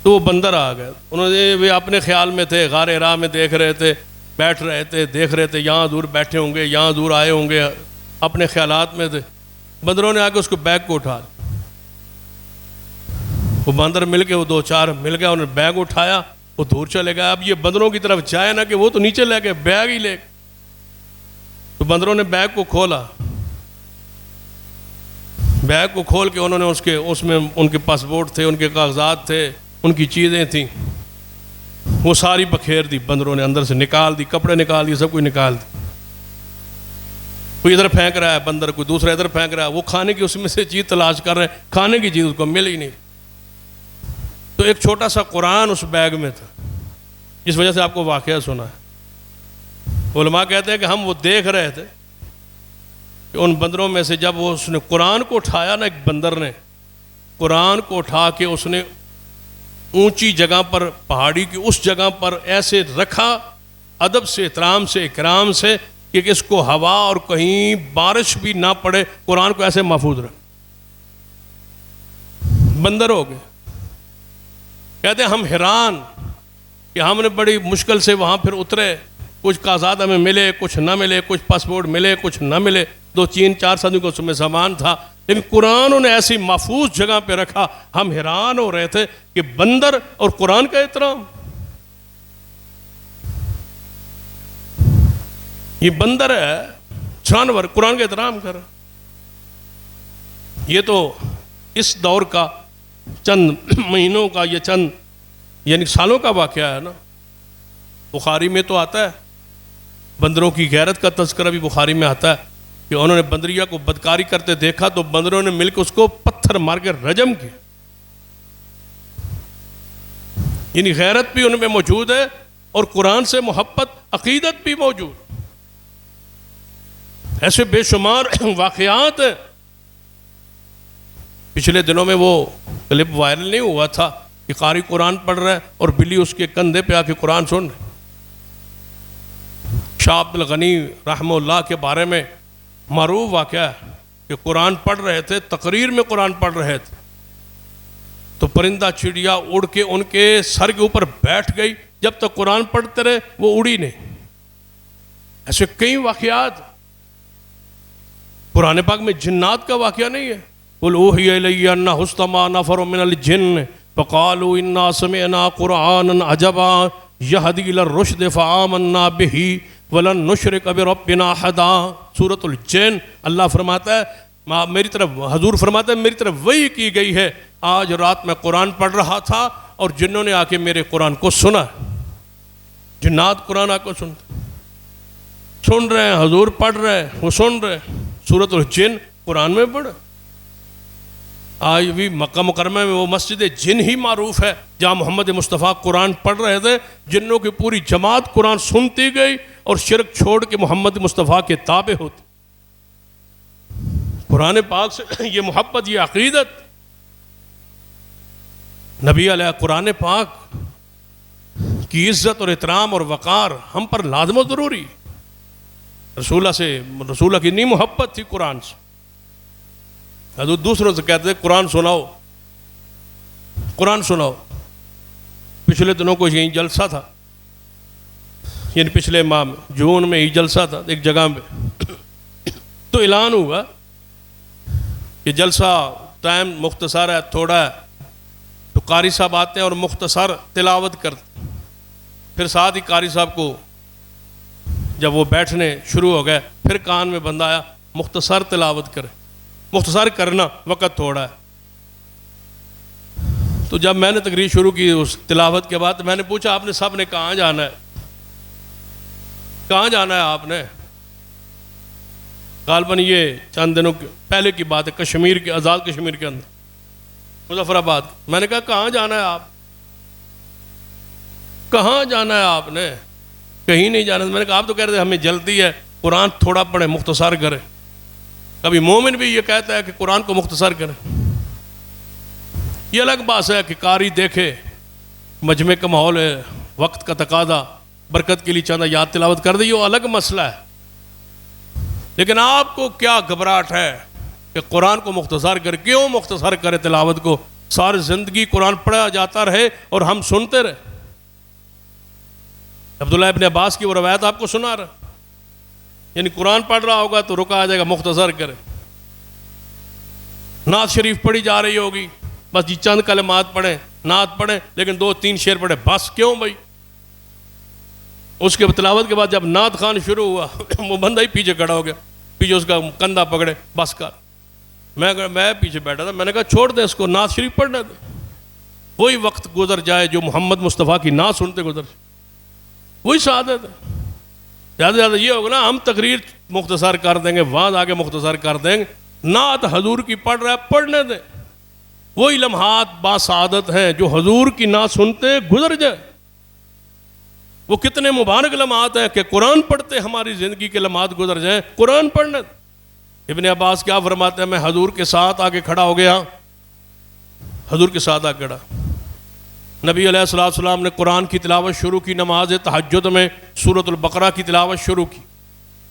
تو وہ بندر آ گئے. انہوں نے وہ اپنے خیال میں تھے، غار حرا میں دیکھ رہے تھے، بیٹھ رہے تھے، دیکھ رہے تھے یہاں دور بیٹھے ہوں گے، یہاں دور آئے ہوں گے، اپنے خیالات میں تھے. بندروں نے آ کے اس کو بیگ کو اٹھا لیا. وہ بندر مل کے وہ دو چار مل گیا، انہوں نے بیگ اٹھایا، وہ دور چلے گیا. اب یہ بندروں کی طرف جائے نا کہ وہ تو نیچے لے گئے، بیگ ہی لے گئے. تو بندروں نے بیگ کو کھولا، بیگ کو کھول کے انہوں نے اس میں ان کے پاسپورٹ تھے، ان کے کاغذات تھے، ان کی چیزیں تھیں، وہ ساری بکھیر دی. بندروں نے اندر سے نکال دی، کپڑے نکال دیے، سب کچھ نکال دی. کوئی ادھر پھینک رہا ہے بندر، کوئی دوسرا ادھر پھینک رہا ہے. وہ کھانے کی اس میں سے چیز تلاش کر رہے ہیں، کھانے کی چیز اس کو مل ہی نہیں. تو ایک چھوٹا سا قرآن اس بیگ میں تھا، جس وجہ سے آپ کو واقعہ سنا ہے. علماء کہتے ہیں کہ ہم وہ دیکھ رہے تھے کہ ان بندروں میں سے جب اس نے قرآن کو اٹھایا نا، ایک بندر نے قرآن کو اٹھا کے اس نے اونچی جگہ پر، پہاڑی کی اس جگہ پر ایسے رکھا، ادب سے، احترام سے، اکرام سے، کہ اس کو ہوا اور کہیں بارش بھی نہ پڑے، قرآن کو ایسے محفوظ رکھ. بندر ہو گئے. کہتے ہیں ہم حیران کہ ہم نے بڑی مشکل سے وہاں پھر اترے، کچھ کاغذات ہمیں ملے، کچھ نہ ملے، کچھ پاسپورٹ ملے، کچھ نہ ملے، 2-3-4 ساتھیوں کو اس میں سامان تھا، لیکن قرآن انہیں ایسی محفوظ جگہ پہ رکھا. ہم حیران ہو رہے تھے کہ بندر اور قرآن کا احترام. یہ بندر ہے، جانور، قرآن کا احترام کر. یہ تو اس دور کا چند مہینوں کا، یہ چند یعنی سالوں کا واقعہ ہے نا. بخاری میں تو آتا ہے، بندروں کی غیرت کا تذکرہ بھی بخاری میں آتا ہے کہ انہوں نے بندریہ کو بدکاری کرتے دیکھا تو بندروں نے مل کے اس کو پتھر مار کے رجم کیا. یعنی غیرت بھی ان میں موجود ہے اور قرآن سے محبت، عقیدت بھی موجود. ایسے بے شمار واقعات ہیں. پچھلے دنوں میں وہ کلپ وائرل نہیں ہوا تھا کہ قاری قرآن پڑھ رہا ہے اور بلی اس کے کندھے پہ آ کے قرآن سن رہے. شاہ عبد الغنی رحمہ اللہ کے بارے میں معروف واقعہ ہے کہ قرآن پڑھ رہے تھے، تقریر میں قرآن پڑھ رہے تھے تو پرندہ چڑیا اڑ کے ان کے سر کے اوپر بیٹھ گئی. جب تک قرآن پڑھتے رہے وہ اڑی نہیں. ایسے کئی واقعات. قرآن پاک میں جنات کا واقعہ نہیں ہے. قُلْ أُوحِيَ إِلَيَّ أَنَّهُ اسْتَمَعَ نَفَرٌ مِّنَ الْجِنِّ فَقَالُوا إِنَّا سَمِعْنَا قُرْآنًا عَجَبًا يَهْدِي إِلَى الرُّشْدِ فَآمَنَّا بِهِ وَلَن نُشْرِكَ بِرَبِّنَا أَحَدًا. سورۃ الجن. اللہ فرماتا ہے، میری طرف حضور فرماتا ہے، میری طرف وحی کی گئی ہے. آج رات میں قرآن پڑھ رہا تھا اور جنوں نے آ کے میرے قرآن کو سنا. جنات قرآن آ کو سن رہے ہیں، حضور پڑھ رہے ہیں، وہ سن رہے ہیں. سورۃ الجن قرآن میں پڑھ. آج بھی مکہ مکرمہ میں وہ مسجد جن ہی معروف ہے جہاں محمد مصطفیٰ قرآن پڑھ رہے تھے. جنوں کی پوری جماعت قرآن سنتی گئی اور شرک چھوڑ کے محمد مصطفیٰ کے تابع ہوتی. قرآن پاک سے یہ محبت، یہ عقیدت. نبی علیہ قرآن پاک کی عزت اور احترام اور وقار ہم پر لازم و ضروری. رسول اللہ کی نہیں محبت تھی قرآن سے. حضور دوسروں سے کہتے تھے قرآن سناؤ، قرآن سناؤ. پچھلے دنوں کو یہیں جلسہ تھا، یعنی پچھلے ماہ میں جون میں ہی جلسہ تھا ایک جگہ میں. تو اعلان ہوا کہ جلسہ ٹائم مختصر ہے، تھوڑا ہے، تو قاری صاحب آتے ہیں اور مختصر تلاوت کرتے. پھر ساتھ ہی قاری صاحب کو جب وہ بیٹھنے شروع ہو گئے، پھر کان میں بندہ آیا، مختصر تلاوت کرے. مختصر کرنا وقت تھوڑا ہے. تو جب میں نے تقریر شروع کی اس تلاوت کے بعد میں نے پوچھا آپ نے سب نے کہاں جانا ہے؟ کہاں جانا ہے آپ نے؟ غالباً یہ چند دنوں پہلے کی بات ہے، کشمیر کے، آزاد کشمیر کے اندر، مظفر آباد. میں نے کہا کہاں جانا ہے آپ؟ کہاں جانا ہے آپ نے؟ کہیں نہیں جانا. میں نے کہا آپ تو کہہ رہے تھے ہمیں جلدی ہے، قرآن تھوڑا پڑھیں، مختصر کریں. کبھی مومن بھی یہ کہتا ہے کہ قرآن کو مختصر کریں. یہ الگ بات ہے کہ قاری دیکھے مجمع کا ماحول ہے، وقت کا تقاضا، برکت کے لیے چاہتا یاد تلاوت کر دے، یہ الگ مسئلہ ہے. لیکن آپ کو کیا گھبراہٹ ہے کہ قرآن کو مختصر کرے؟ کیوں مختصر کرے تلاوت کو؟ ساری زندگی قرآن پڑھا جاتا رہے اور ہم سنتے رہے. عبداللہ ابن عباس کی وہ روایت آپ کو سنا رہا، یعنی قرآن پڑھ رہا ہوگا تو رکا آ جائے گا مختصر کرے. نعت شریف پڑھی جا رہی ہوگی، بس جی چند کلمات پڑھیں، نعت پڑھیں، لیکن 2-3 شعر پڑھیں، بس. کیوں بھائی؟ اس کے تلاوت کے بعد جب نعت خوان شروع ہوا وہ بندہ ہی پیچھے کھڑا ہو گیا، پیچھے اس کا کندھا پکڑے، بس کر. میں پیچھے بیٹھا تھا، میں نے کہا چھوڑ دیں اس کو، نعت شریف پڑھنے دیں. وہی وقت گزر جائے جو محمد مصطفیٰ کی نعت سنتے گزر جائے، وہی سعادت ہے. زیادہ سے زیادہ یہ ہوگا نا ہم تقریر مختصر کر دیں گے، وعظ آگے مختصر کر دیں گے، نعت حضور کی پڑھ رہا ہے پڑھنے دیں. وہی لمحات باسعادت ہیں جو حضور کی نعت سنتے گزر جائے. وہ کتنے مبارک لمحات ہیں کہ قرآن پڑھتے ہماری زندگی کے لمحات گزر جائیں، قرآن پڑھنے. ابن عباس کیا فرماتے ہیں؟ میں حضور کے ساتھ آگے کھڑا ہو گیا، حضور کے ساتھ آگے کھڑا. نبی علیہ السلام نے قرآن کی تلاوت شروع کی، نماز تہجد میں سورۃ البقرہ کی تلاوت شروع کی.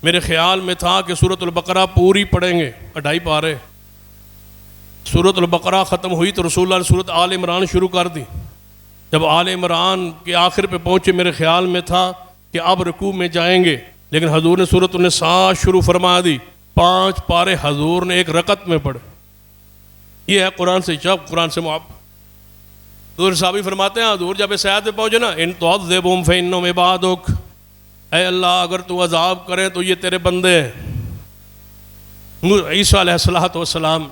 میرے خیال میں تھا کہ سورۃ البقرہ پوری پڑھیں گے، 2.5 پارے. سورۃ البقرہ ختم ہوئی تو رسول اللہ نے سورۃ آل عمران شروع کر دی. جب آل عمران کے آخر پہ پہنچے میرے خیال میں تھا کہ اب رکوع میں جائیں گے، لیکن حضور نے سورۃ النساء شروع فرما دی. 5 پارے حضور نے ایک رکعت میں پڑھے. یہ ہے قرآن سے شوق، قرآن سے محبت. حضور صحابی فرماتے ہیں حضور جب اس آیت پہ پہنچے نا، ان تعذبہم فانہم عبادک، اے اللہ اگر تو عذاب کرے تو یہ تیرے بندے ہیں. عیسیٰ علیہ السلام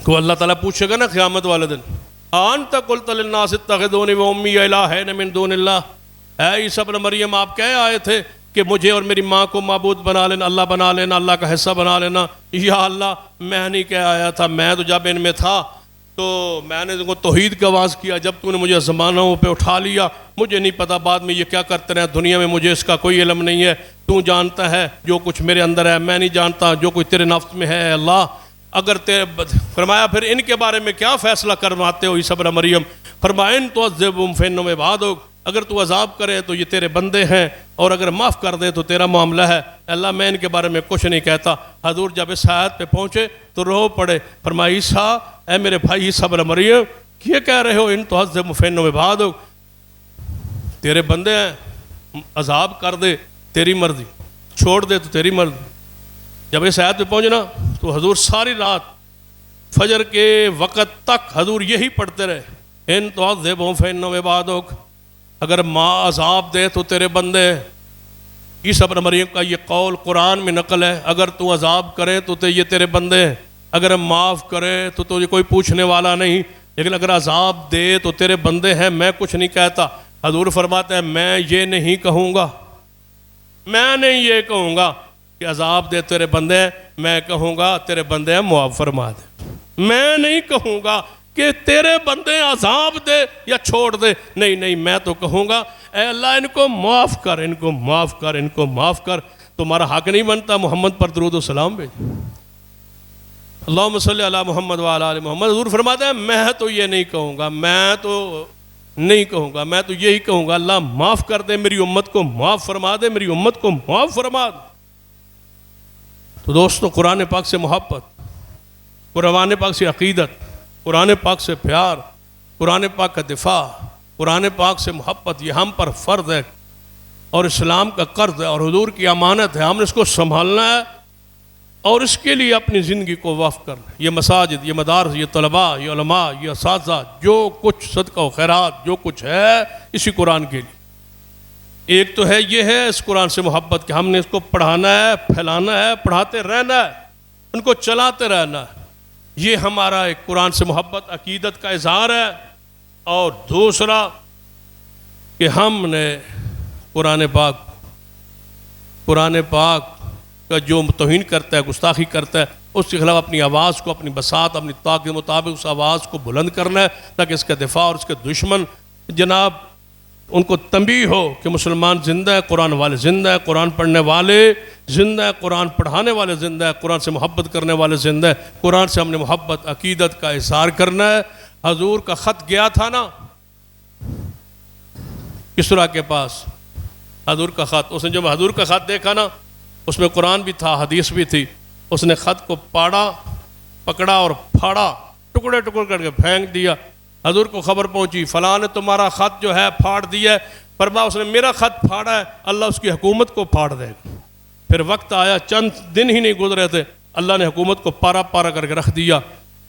کو اللہ تعالیٰ پوچھے گا نا قیامت والے دن، انت قلت للناس اتخذونی و امی الہین من دون اللہ، اے عیسیٰ ابن مریم آپ کہے آئے تھے کہ مجھے اور میری ماں کو معبود بنا لینا، اللہ بنا لینا، اللہ کا حصہ بنا لینا. یا اللہ میں نہیں کہہ آیا تھا، میں تو جب ان میں تھا تو میں نے کو توحید کا آواز کیا. جب تو نے مجھے زمانوں پہ اٹھا لیا، مجھے نہیں پتا بعد میں یہ کیا کرتے رہے دنیا میں، مجھے اس کا کوئی علم نہیں ہے. تو جانتا ہے جو کچھ میرے اندر ہے، میں نہیں جانتا جو کچھ تیرے نفس میں ہے. اللہ اگر فرمایا پھر ان کے بارے میں کیا فیصلہ کرواتے ہو عیسیٰ ابن مریم؟ فرمایا ان تعذبہم فانہم عبادک، اگر تو عذاب کرے تو یہ تیرے بندے ہیں اور اگر معاف کر دے تو تیرا معاملہ ہے. اللہ میں ان کے بارے میں کچھ نہیں کہتا. حضور جب اس آیت پہ پہنچے تو رو پڑے. فرمایا عیسیٰ اے میرے بھائی عیسیٰ ابن مریم یہ کہہ رہے ہو ان تعذبہم فانہم عبادک، تیرے بندے ہیں، عذاب کر دے تیری مرضی، چھوڑ دے تو تیری مرضی. جب اس آیت پہ پہنچنا تو حضور ساری رات فجر کے وقت تک حضور یہی پڑھتے رہے، ان تعذبہم فانہم عبادک، اگر ماں عذاب دے تو تیرے بندے. عیسیٰ ابن مریم کا یہ قول قرآن میں نقل ہے، اگر تو عذاب کرے تو یہ تیرے بندے ہیں، اگر معاف کرے تو تجھے کوئی پوچھنے والا نہیں، لیکن اگر عذاب دے تو تیرے بندے ہیں، میں کچھ نہیں کہتا. حضور فرماتے ہیں میں یہ نہیں کہوں گا، میں نہیں یہ کہوں گا کہ عذاب دے تیرے بندے ہیں، میں کہوں گا تیرے بندے ہیں معاف فرما دے. میں نہیں کہوں گا کہ تیرے بندے عذاب دے یا چھوڑ دے، نہیں، میں تو کہوں گا اے اللہ ان کو معاف کر، ان کو معاف کر، ان کو معاف کر. تمہارا حق نہیں بنتا محمد پر درود و سلام بھیج. اللہم صلی علی محمد وعلی آل محمد. حضور فرماتے ہیں میں تو یہ نہیں کہوں گا، میں تو نہیں کہوں گا، میں تو یہی کہوں گا اللہ معاف کر دے، میری امت کو معاف فرما دے، میری امت کو معاف فرما دے. تو دوستو قرآن پاک سے محبت، قرآن پاک سے عقیدت، قرآن پاک سے پیار، قرآن پاک کا دفاع، قرآن پاک سے محبت یہ ہم پر فرض ہے اور اسلام کا قرض ہے اور حضور کی امانت ہے. ہم نے اس کو سنبھالنا ہے اور اس کے لیے اپنی زندگی کو وقف کرنا. یہ مساجد، یہ مدارس، یہ طلباء، یہ علماء، یہ اساتذہ، جو کچھ صدقہ و خیرات جو کچھ ہے اسی قرآن کے لیے. ایک تو ہے یہ ہے اس قرآن سے محبت کہ ہم نے اس کو پڑھانا ہے، پھیلانا ہے، پڑھاتے رہنا ہے، ان کو چلاتے رہنا ہے، یہ ہمارا ایک قرآن سے محبت عقیدت کا اظہار ہے۔ اور دوسرا کہ ہم نے قرآن پاک کا جو توہین کرتا ہے، گستاخی کرتا ہے، اس کے خلاف اپنی آواز کو، اپنی بساط، اپنی طاقت کے مطابق اس آواز کو بلند کرنا ہے، تاکہ اس کا دفاع اور اس کے دشمن جناب ان کو تنبیہ ہو کہ مسلمان زندہ ہے، قرآن والے زندہ ہے، قرآن پڑھنے والے زندہ ہے، قرآن پڑھانے والے زندہ ہے، قرآن سے محبت کرنے والے زندہ ہے۔ قرآن سے ہم نے محبت عقیدت کا اظہار کرنا ہے۔ حضور کا خط گیا تھا نا کسریٰ کے پاس، حضور کا خط، اس نے جب حضور کا خط دیکھا نا، اس میں قرآن بھی تھا، حدیث بھی تھی، اس نے خط کو پکڑا اور پھاڑا، ٹکڑے کر کے پھینک دیا۔ حضور کو خبر پہنچی فلاں نے تمہارا خط جو ہے پھاڑ دیا ہے، فرمایا اس نے میرا خط پھاڑا ہے، اللہ اس کی حکومت کو پھاڑ دے گا۔ پھر وقت آیا، چند دن ہی نہیں گزرے تھے، اللہ نے حکومت کو پارا کر کے رکھ دیا۔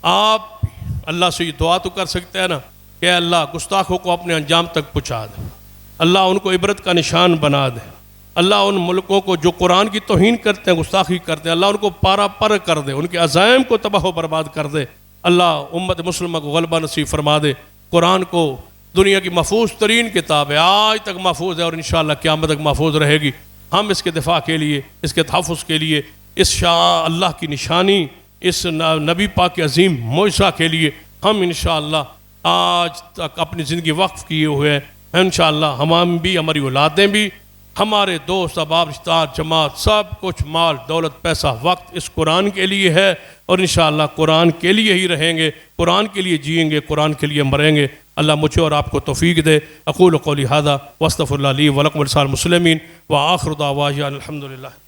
آپ اللہ سے یہ دعا تو کر سکتے ہیں نا کہ اللہ گستاخوں کو اپنے انجام تک پہنچا دے، اللہ ان کو عبرت کا نشان بنا دے، اللہ ان ملکوں کو جو قرآن کی توہین کرتے ہیں، گستاخی کرتے ہیں، اللہ ان کو پارا کر دے، ان کے عزائم کو تباہ و برباد کر دے۔ اللہ امت مسلمہ کو غلبہ نصیب فرما دے۔ قرآن کو دنیا کی محفوظ ترین کتاب ہے، آج تک محفوظ ہے اور انشاءاللہ قیامت تک محفوظ رہے گی۔ ہم اس کے دفاع کے لیے، اس کے تحفظ کے لیے، اس شاہ اللہ کی نشانی، اس نبی پاک کے عظیم معجزہ کے لیے ہم انشاءاللہ آج تک اپنی زندگی وقف کیے ہوئے ہیں۔ انشاءاللہ ہم بھی، ہماری اولادیں بھی، ہمارے دوست احباب رشتہ دار جماعت، سب کچھ مال دولت پیسہ وقت اس قرآن کے لیے ہے، اور انشاءاللہ قرآن کے لیے ہی رہیں گے، قرآن کے لیے جئیں گے، قرآن کے لیے مریں گے۔ اللہ مجھے اور آپ کو توفیق دے۔ اقول قولی ھذا واستغفر اللہ لی ولکم ولسائر المسلمین وآخر دعوانا الحمدللہ۔